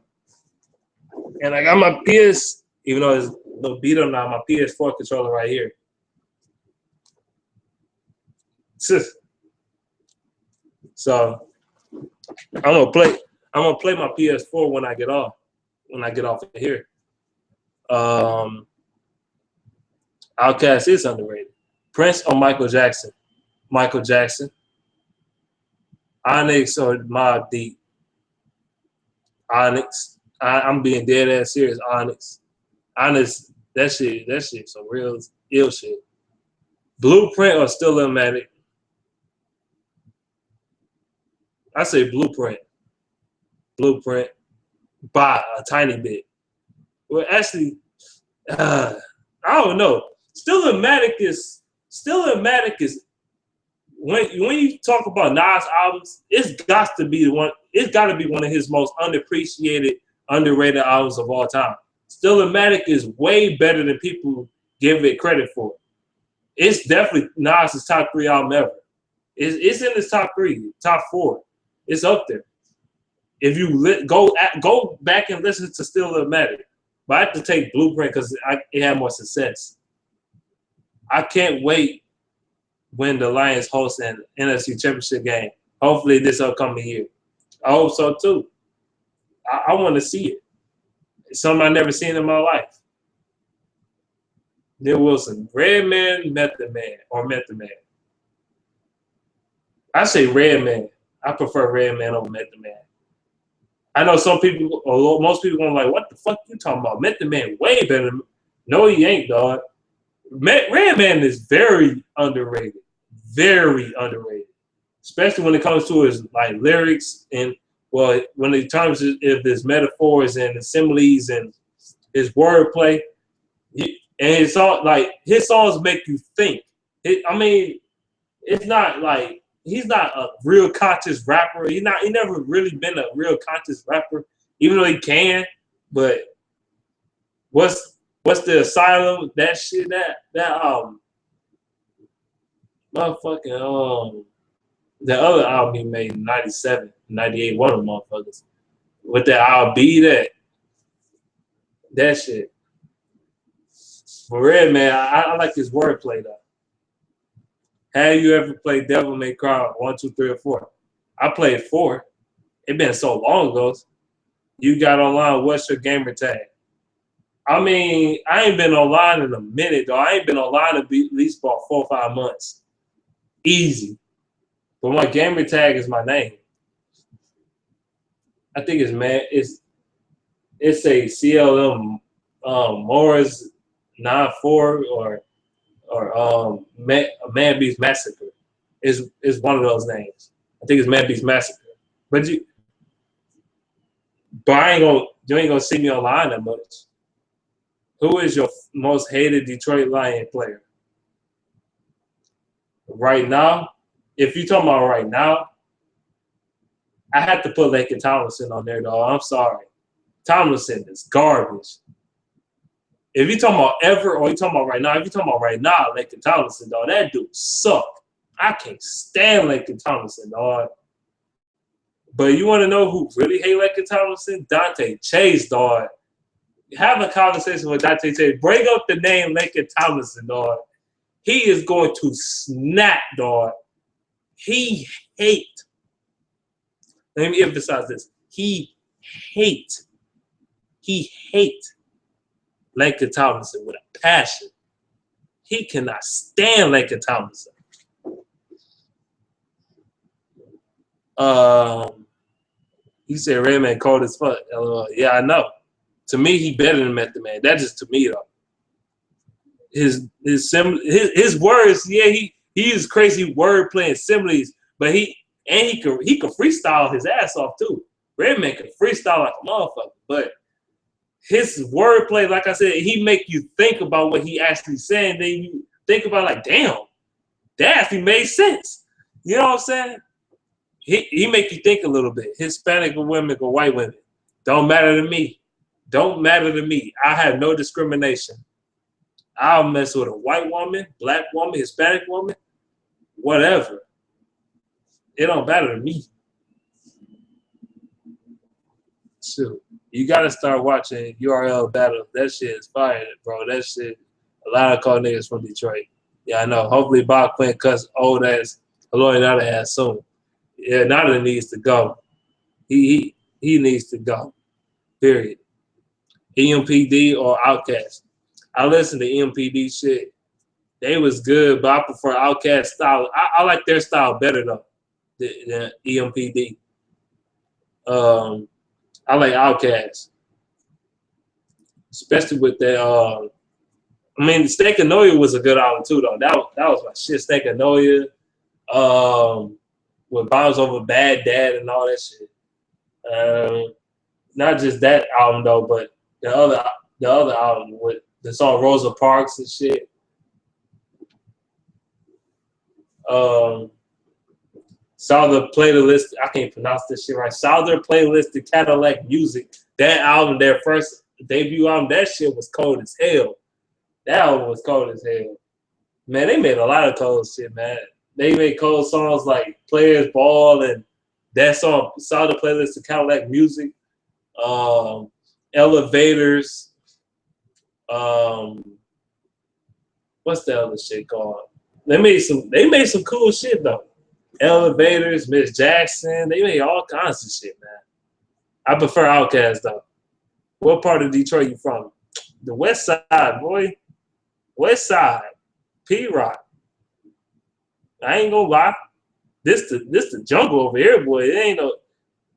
And I got my PS, even though it's a little beat up now, my PS4 controller right here. So I'm gonna play my PS4 when I get off. When I get off of here. Outkast is underrated. Prince or Michael Jackson? Michael Jackson. Onyx or Mobb Deep? Onyx. I'm being dead ass serious. Onyx. Onyx. That shit. Some real ill shit. Blueprint or Still Illmatic? I say Blueprint. Blueprint by a tiny bit. Well, actually, I don't know. Still Illmatic is when you talk about Nas albums, it's got to be one of his most underappreciated, underrated albums of all time. Still Illmatic is way better than people give it credit for. It's definitely Nas's top 3 album ever. It's in his top 3, top 4. It's up there. If you go back and listen to Still Illmatic, but I have to take Blueprint because it had more success. I can't wait when the Lions host an NFC Championship game. Hopefully this upcoming year. I hope so too. I want to see it. It's something I've never seen in my life. Neil Wilson, Redman, Method Man, or Method Man. I say Redman. I prefer Redman over Method Man. I know some people, or most people, gonna like, what the fuck you talking about? Method Man way better. No, he ain't, dog. Redman is very underrated, especially when it comes to his like lyrics and when it comes to his metaphors and similes and his wordplay. And his songs make you think. It's not like he's not a real conscious rapper. He never really been a real conscious rapper, even though he can. But what's the asylum? That shit that motherfucking the other album he made in 97, 98, one of them motherfuckers. With that I'll Be that shit. For real, man, I like his wordplay though. Have you ever played Devil May Cry 1, 2, 3, or 4? I played 4. It been so long ago. You got online, what's your gamer tag? I mean, I ain't been online in a minute, though. I ain't been online at least about 4 or 5 months. Easy. But my gamer tag is my name. I think it's a CLM Morris 94 or Man Beast Massacre is one of those names. I think it's Man Beast Massacre. But you ain't gonna see me online that much. Who is your most hated Detroit Lion player? Right now, if you're talking about right now, I have to put Laken Tomlinson on there, though. I'm sorry. Tomlinson is garbage. If you're talking about ever or you're talking about right now, if you're talking about right now, Laken Tomlinson, dog, that dude suck. I can't stand Laken Tomlinson, dog. But you want to know who really hate Laken Tomlinson? Dante Chase, dog. Have a conversation with Dante Chase. Bring up the name Laken Tomlinson, dog. He is going to snap, dog. He hate. Let me emphasize this. He hate Laken Tomlinson with a passion. He cannot stand Laken Tomlinson. He said Redman cold as fuck. Yeah, I know. To me, he better than Method Man. That's just to me though. His words, yeah, he is crazy word playing similes, but he could freestyle his ass off too. Redman can freestyle like a motherfucker, but his wordplay, like I said, he make you think about what he actually saying. Then you think about like, damn, that actually made sense. You know what I'm saying? He make you think a little bit. Hispanic women or white women. Don't matter to me. Don't matter to me. I have no discrimination. I'll mess with a white woman, black woman, Hispanic woman, whatever. It don't matter to me. Shoot. You gotta start watching URL Battle. That shit is fire, bro. That shit, a lot of cold niggas from Detroit. Yeah, I know. Hopefully Bob Quinn cuts old ass Aloy Nada ass soon. Yeah, Nada needs to go. He needs to go. Period. EMPD or Outkast. I listen to EMPD shit. They was good, but I prefer Outkast style. I like their style better though than EMPD. I like Outkast, especially with that. I mean, Steak and Noya was a good album too, though. That was my shit. Steak and Noya, with Bombs Over Bad Dad and all that shit. Not just that album though, but the other album with the song Rosa Parks and shit. Saw playlist. I can't pronounce this shit right. Saw playlist, the Cadillac Music. That album, their first debut album, that shit was cold as hell. That album was cold as hell. Man, they made a lot of cold shit, man. They made cold songs like Players Ball and that song. Saw playlist, the Cadillac Music. Elevators. What's the other shit called? They made some cool shit though. Elevators, Miss Jackson, they made all kinds of shit, man. I prefer Outkast though. What part of Detroit you from? The West Side, boy. West Side. P-Rock. I ain't gonna lie. This the jungle over here, boy. It ain't no.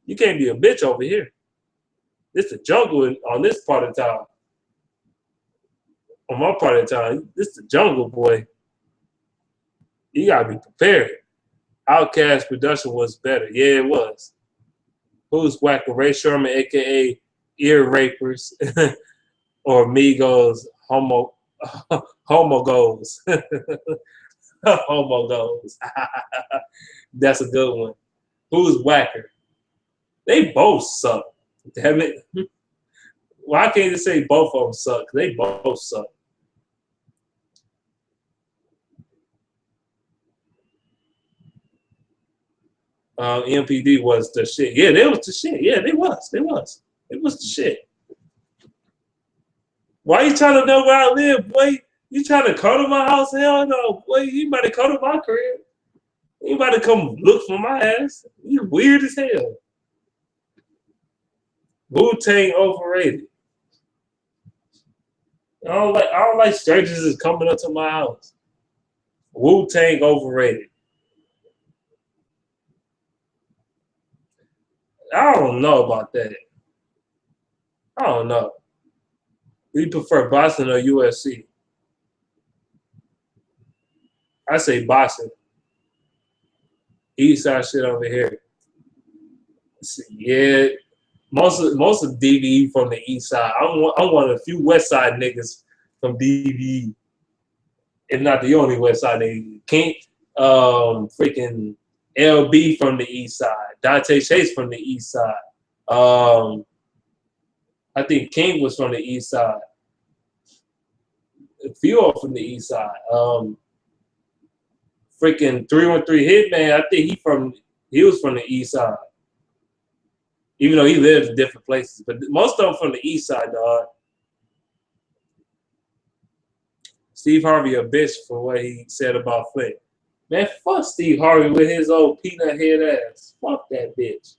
You can't be a bitch over here. This the jungle on this part of town. On my part of town, this the jungle, boy. You gotta be prepared. Outkast production was better. Yeah, it was. Who's whacking? Ray Sherman, a.k.a. Ear Rapers, or Migos, Homo Goes. Homo goes. That's a good one. Who's whacker? They both suck. Damn it. Why can't you say both of them suck? They both suck. MPD was the shit. Yeah, they was the shit. Yeah, they was. They was. It was the shit. Why you trying to know where I live, boy? You trying to come to my house? Hell no, boy. You about to come to my crib. You about to come look for my ass. You weird as hell. Wu-Tang overrated. I don't like strangers is coming up to my house. Wu-Tang overrated. I don't know about that. I don't know. We prefer Boston or USC. I say Boston. East side shit over here. Yeah, most of DVE from the east side. I'm one of the few west side niggas from DVE, if not the only west side nigga. King, freaking LB from the east side. Dante Chase from the east side. I think King was from the east side. A few are from the east side. Freaking 313 Hitman. I think he was from the east side. Even though he lives in different places, but most of them from the east side, dog. Steve Harvey a bitch for what he said about Flint. Man, fuck Steve Harvey with his old peanut head ass. Fuck that bitch.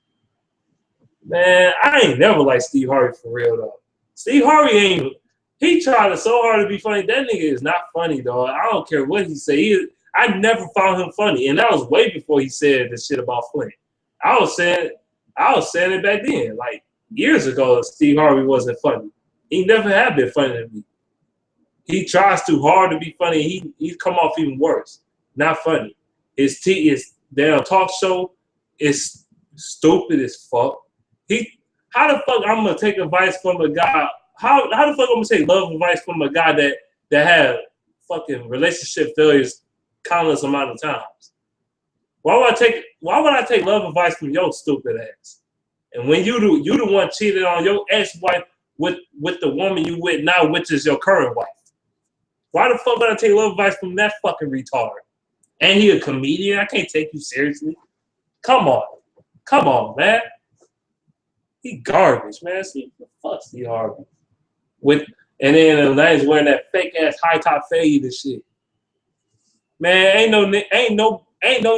Man, I ain't never liked Steve Harvey for real though. Steve Harvey ain't. He tried so hard to be funny. That nigga is not funny, dog. I don't care what he say. I never found him funny, and that was way before he said the shit about Flint. I was saying it back then, like years ago. Steve Harvey wasn't funny. He never had been funny to me. He tries too hard to be funny. He's come off even worse. Not funny. His damn talk show is stupid as fuck. How the fuck I'm gonna take advice from a guy? How the fuck I'm gonna take love advice from a guy that had fucking relationship failures countless amount of times? Why would I take love advice from your stupid ass? And when you the one cheated on your ex-wife with the woman you with now, which is your current wife. Why the fuck would I take love advice from that fucking retard? And he a comedian? I can't take you seriously. Come on, man. He garbage, man. Fuck Steve Harvey. And then now he's wearing that fake ass high top fade and shit. Man, ain't no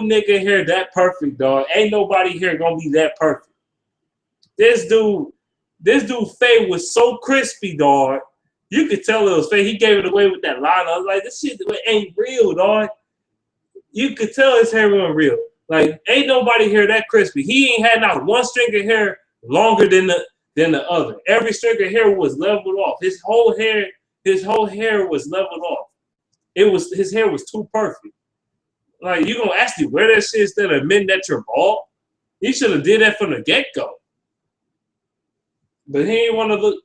nigga here that perfect, dog. Ain't nobody here gonna be that perfect. This dude fade was so crispy, dog. You could tell it was fake. He gave it away with that line. I was like, this shit ain't real, dog. You could tell his hair wasn't real. Like, ain't nobody here that crispy. He ain't had not one string of hair longer than the other. Every string of hair was leveled off. His whole hair was leveled off. His hair was too perfect. Like, you gonna actually wear that shit instead of admitting that you're bald? He should have did that from the get-go. But he ain't want to look.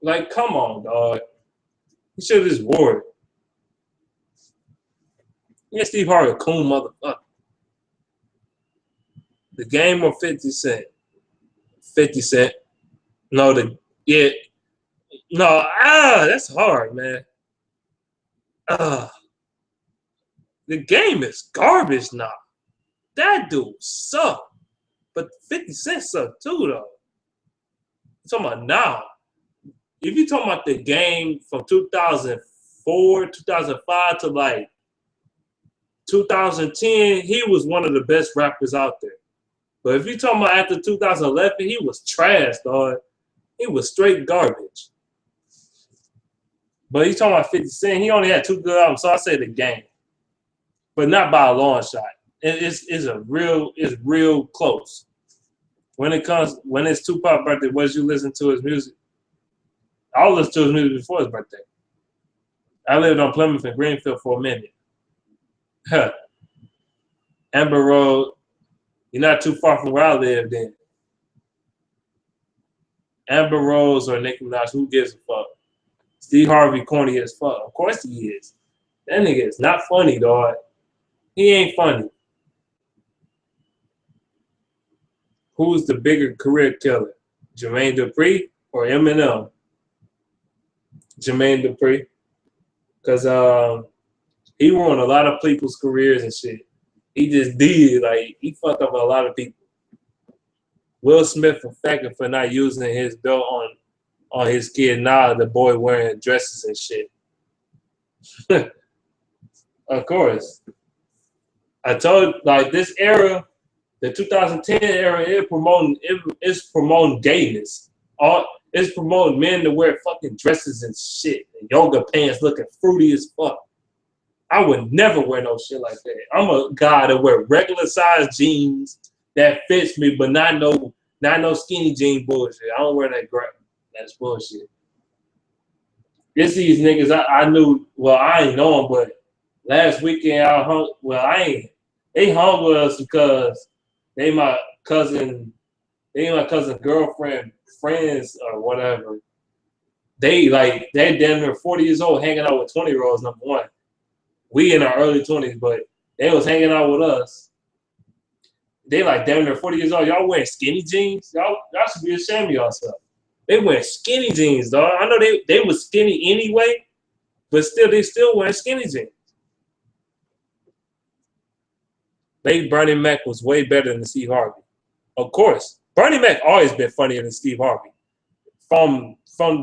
Like, come on, dog. He should have just wore it. Yeah, Steve Harvey, cool motherfucker. The Game or 50 Cent? 50 Cent. No, that's hard, man. The Game is garbage now. That dude suck. But 50 Cent suck too, though. I'm talking about now. If you're talking about the Game from 2004, 2005 to like 2010, he was one of the best rappers out there. But if you're talking about after 2011, he was trash, dog. He was straight garbage. But he's talking about 50 Cent. He only had 2 good albums, so I say the Game. But not by a long shot. It's real close. When it's Tupac's birthday, what you listen to his music? I'll listen to his music before his birthday. I lived on Plymouth and Greenfield for a minute. Amber Road, you're not too far from where I lived in. Amber Rose or Nicki Minaj, who gives a fuck? Steve Harvey corny as fuck. Of course he is. That nigga is not funny, dog. He ain't funny. Who's the bigger career killer? Jermaine Dupri or Eminem? Jermaine Dupri. Because he ruined a lot of people's careers and shit. He just did. Like, he fucked up a lot of people. Will Smith for not using his belt on his kid. Nah, the boy wearing dresses and shit. Of course. I told, like, this era, the 2010 era, it's promoting gayness. It's promoting men to wear fucking dresses and shit, and yoga pants looking fruity as fuck. I would never wear no shit like that. I'm a guy that wear regular size jeans that fits me, but not no skinny jean bullshit. I don't wear that crap. That's bullshit. It's these niggas I knew. Well, I ain't know them, but last weekend I hung. Well, they hung with us because they my cousin girlfriend friends or whatever. They damn near 40 years old hanging out with 20-year-olds. Number one, we in our early 20s, but they was hanging out with us. They like damn near 40 years old. Y'all wearing skinny jeans? Y'all should be ashamed of yourself. They wear skinny jeans, dog. I know they was skinny anyway, but they still wearing skinny jeans. Bernie Mac was way better than Steve Harvey. Of course. Bernie Mac always been funnier than Steve Harvey. From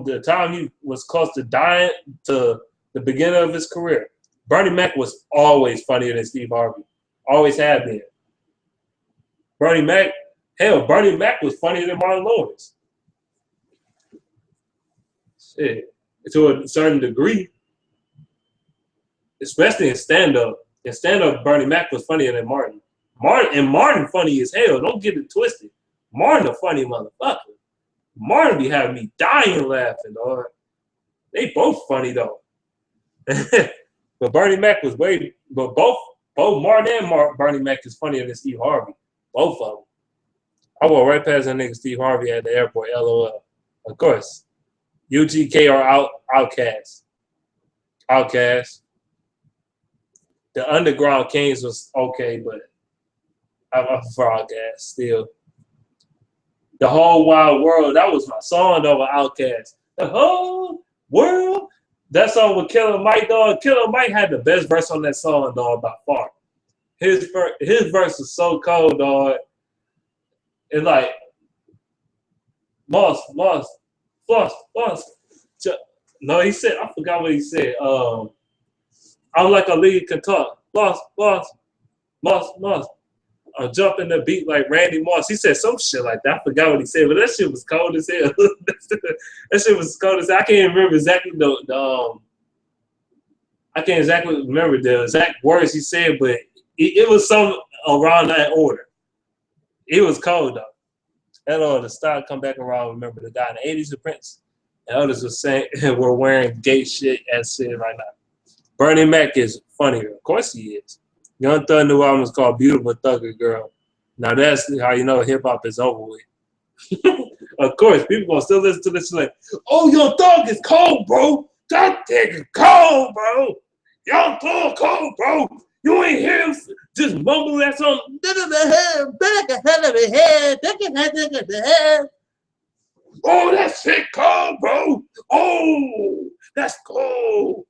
the time he was close to dying to the beginning of his career, Bernie Mac was always funnier than Steve Harvey. Always had been. Bernie Mac was funnier than Martin Lawrence. Shit. To a certain degree. Especially in stand-up. In stand-up, Bernie Mac was funnier than Martin. Martin funny as hell. Don't get it twisted. Martin a funny motherfucker. Martin be having me dying laughing, dog. They both funny though. But Bernie Mac was but both Martin and Bernie Mac is funnier than Steve Harvey. Both of them. I walked right past that nigga Steve Harvey at the airport, LOL. Of course. UGK or Outkast. Outkast. The Underground Kings was okay, but I prefer Outkast still. The Whole Wild World, that was my song though with Outkast. The whole world. That song with Killer Mike, dog. Killer Mike had the best verse on that song, dog, by far. His verse was so cold, dog. It's like Moss. No, he said, I forgot what he said. I'm like a lead can talk. Moss. I'm jumping the beat like Randy Moss. He said some shit like that. I forgot what he said, but that shit was cold as hell. That shit was cold as hell. I can't remember exactly I can't exactly remember the exact words he said, but it was some around that order. It was cold though. Hello, the style come back around. Remember the guy in the 80s, the Prince, and others were saying we're wearing gay shit as shit right now. Bernie Mac is funnier. Of course he is. Young Thug new album is called Beautiful Thugger Girl. Now that's how you know hip hop is over with. Of course, people gonna still listen to this like, oh, Young Thug is cold, bro. That nigga cold, bro. Young Thug cold, bro. You ain't hear him just mumble that song. Oh, that shit cold, bro. Oh, that's cold.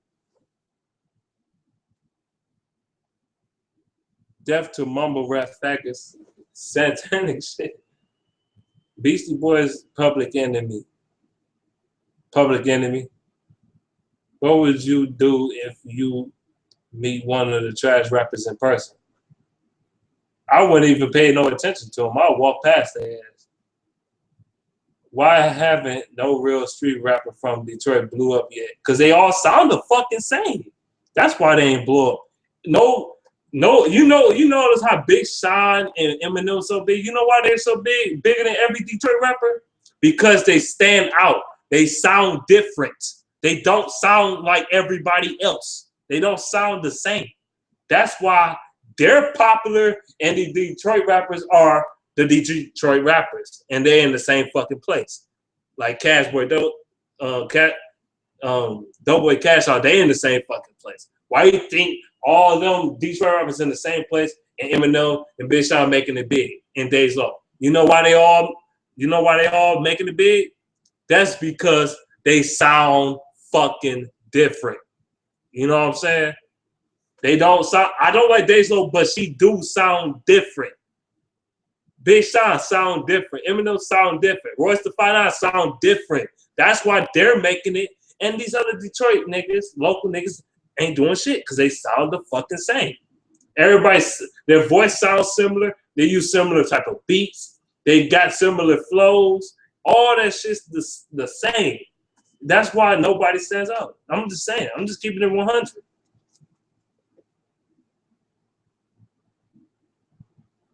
Deaf to mumble rap faggots, satanic shit. Beastie Boys, Public Enemy. Public Enemy. What would you do if you meet one of the trash rappers in person? I wouldn't even pay no attention to them. I'll walk past their ass. Why haven't no real street rapper from Detroit blew up yet? Because they all sound the fucking same. That's why they ain't blow up. No, you notice how Big Sean and Eminem so big? You know why they're so big? Bigger than every Detroit rapper? Because they stand out. They sound different. They don't sound like everybody else. They don't sound the same. That's why they're popular and the Detroit rappers are the Detroit rappers. And they're in the same fucking place. Like Doughboy Cash Out, they in the same fucking place. Why you think all them Detroit rappers in the same place and Eminem and Big Sean making it big in Days Low? You know why they all making it big? That's because they sound fucking different. You know what I'm saying? They don't sound. I don't like Days Low, but she do sound different. Big Sean sound different. Eminem sound different. Royce the 5'9" sound different. That's why they're making it. And these other Detroit niggas, local niggas, ain't doing shit because they sound the fucking same. Everybody, their voice sounds similar. They use similar type of beats. They got similar flows. All that shit's the same. That's why nobody stands out. I'm just saying. I'm just keeping it 100.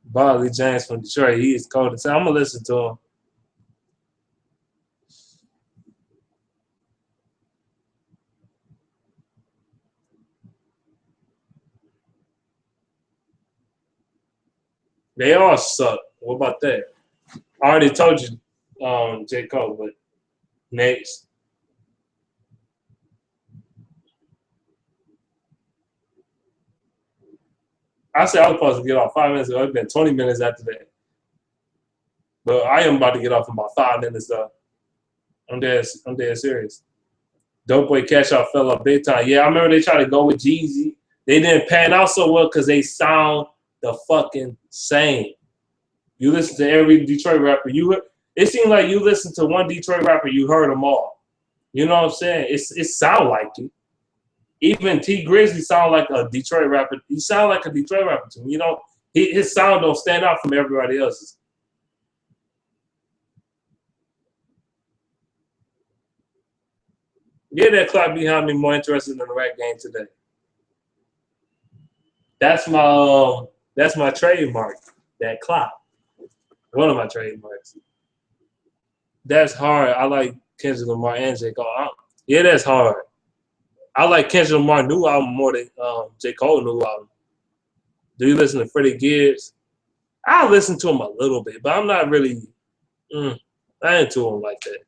Barley James from Detroit. He is cold as hell. I'm gonna listen to him. They all suck. What about that? I already told you, J. Cole, but next. I said I was supposed to get off 5 minutes ago. It's been 20 minutes after that. But I am about to get off in about 5 minutes though. I'm dead serious. Dope Boy Cash Out fell up big time. Yeah, I remember they tried to go with Jeezy. They didn't pan out so well because they sound the fucking same. You listen to every Detroit rapper. It seemed like you listen to one Detroit rapper, you heard them all. You know what I'm saying? It sound like it. Even T Grizzly sound like a Detroit rapper. He sound like a Detroit rapper to me. You know, his sound don't stand out from everybody else's. Get that clock behind me more interested in the rap game today. That's my trademark. That clock. One of my trademarks. That's hard. I like Kendrick Lamar and J. Cole. Yeah, that's hard. I like Kendrick Lamar new album more than J. Cole new album. Do you listen to Freddie Gibbs? I listen to him a little bit, but I'm not really I ain't into him like that.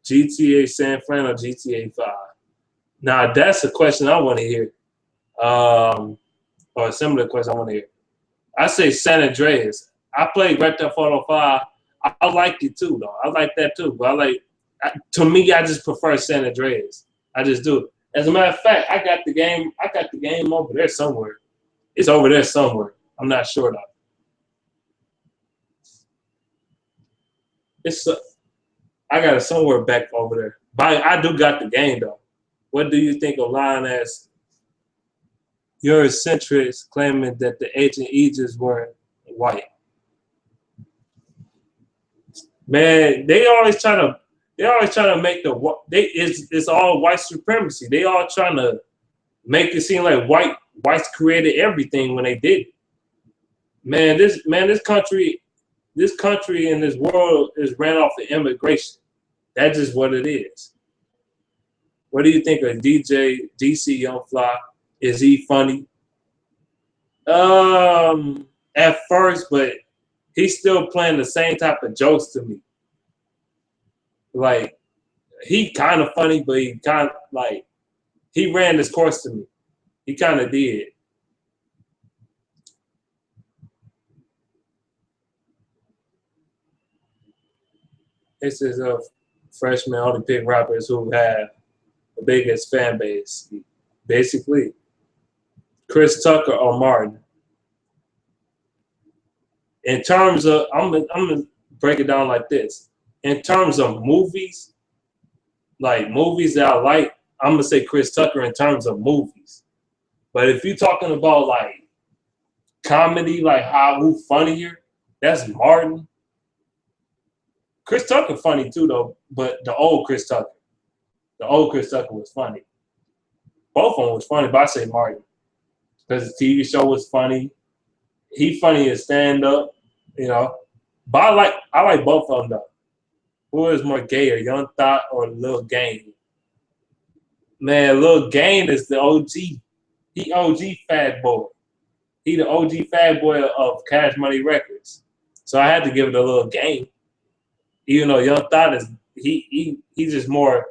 GTA San Fran or GTA 5? Now that's a question I want to hear. Or a similar question I want to hear. I say San Andreas. I played Grand Theft Auto 5. I like it too, though. I like that too. But to me, I just prefer San Andreas. I just do. As a matter of fact, I got the game. I got the game over there somewhere. It's over there somewhere. I'm not sure though. It's I got it somewhere back over there. But I do got the game though. What do you think of lying as Eurocentrics claiming that the ancient Egypts were white? Man, they always try to make it's all white supremacy. They all trying to make it seem like whites created everything when they did. This country and this world is ran off of immigration. That's just what it is. What do you think of DJ DC Young Fly? Is he funny? At first, but he's still playing the same type of jokes to me. Like he kind of funny, but he kind of like he ran this course to me. He kind of did. This is a freshman only pick rappers who have the biggest fan base. Basically, Chris Tucker or Martin. In terms of, I'm gonna break it down like this. In terms of movies, like movies that I like, I'm gonna say Chris Tucker in terms of movies. But if you're talking about like comedy, like who funnier, that's Martin. Chris Tucker funny too though, but the old Chris Tucker was funny. Both of them was funny, but I say Martin because the TV show was funny. He funny as stand up, you know. But I like both of them though. Who is more gayer, Young Thot or Lil Game? Man, Lil Game is the OG. He OG Fat Boy. He the OG Fat Boy of Cash Money Records. So I had to give it a little game. Even though Young Thot is he just more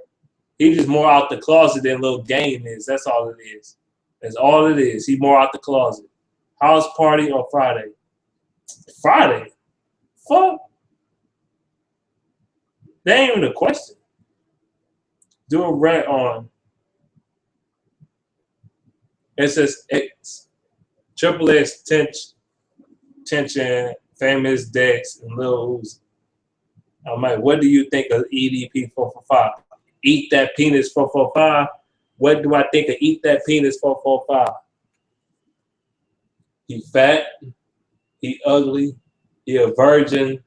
out the closet than Lil Game is. That's all it is. That's all it is. He more out the closet. House party on Friday. Friday? Fuck. That ain't even a question. Do a rant on SSX, Triple X, Tension, Famous Dex, and Lil Uzi. I'm like, what do you think of EDP 445? Eat That Penis 445? What do I think of Eat That Penis 445? He fat, he ugly, he a virgin,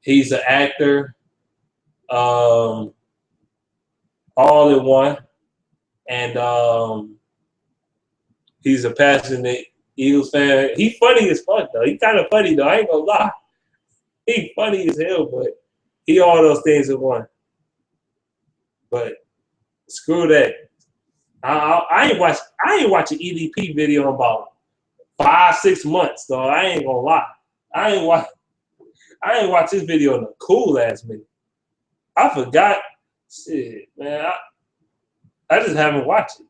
he's an actor, all in one, and he's a passionate Eagles fan. He funny as fuck though. He kind of funny though. I ain't gonna lie. He funny as hell, but he all those things in one. But screw that. I ain't watching EDP video in about 5-6 months though. I ain't gonna lie. I ain't watch this video in a cool ass minute. I forgot. Shit, man. I just haven't watched it.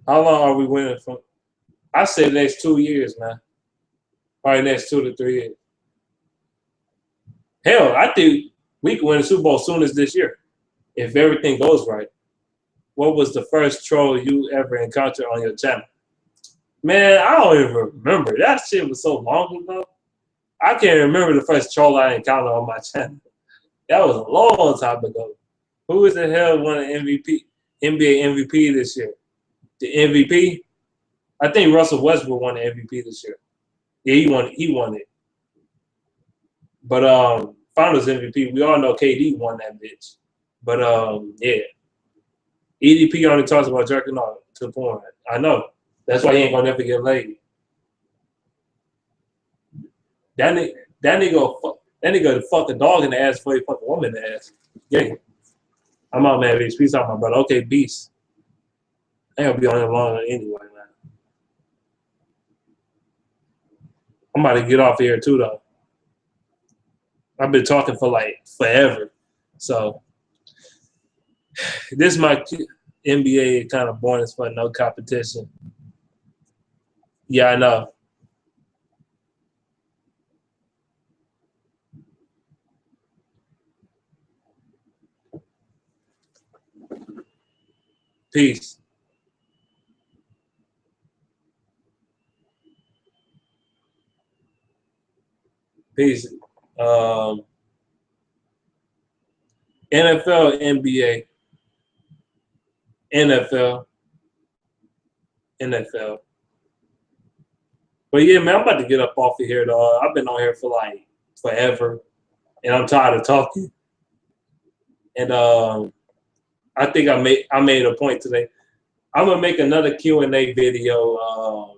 How long are we winning from? I say the next 2 years, man. Probably next 2 to 3 years. Hell, I think we can win the Super Bowl as soon as this year, if everything goes right. What was the first troll you ever encountered on your channel? Man, I don't even remember. That shit was so long ago. I can't remember the first troll I encountered on my channel. That was a long time ago. Who is the hell won an MVP, NBA MVP this year? The MVP? I think Russell Westbrook won the MVP this year. Yeah, he won it. But Finals MVP, we all know KD won that bitch. But yeah. EDP only talks about jerking off to porn. I know. That's why he ain't gonna never get laid. That nigga fuck a dog in the ass before he fuck a woman in the ass. Yeah. I'm out, man. Peace out, my brother. Okay, Beast. I ain't gonna be on him long anyway, man. I'm about to get off here too, though. I've been talking for like forever. So this is my NBA kind of boring as fuck, no competition. Yeah, I know. Peace. Peace. NFL, NBA, NFL, NFL. But yeah, man, I'm about to get up off of here, though. I've been on here for like forever, and I'm tired of talking. And I think I made a point today. I'm gonna make another Q&A video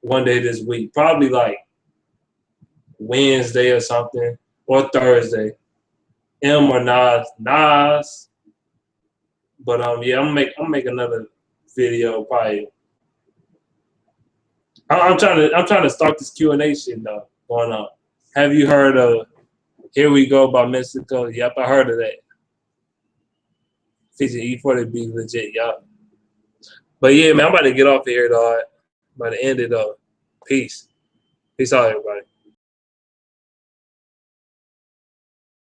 one day this week, probably like Wednesday or something, or Thursday. M or Nas. But yeah, I'm make another video probably. I'm trying to start this Q&A shit though going on. Have you heard of Here We Go by Mexico? Yep, I heard of that. Featuring E40 be legit, yup. But yeah, man, I'm about to get off of here though. By the end of it though. Peace. Peace out, everybody.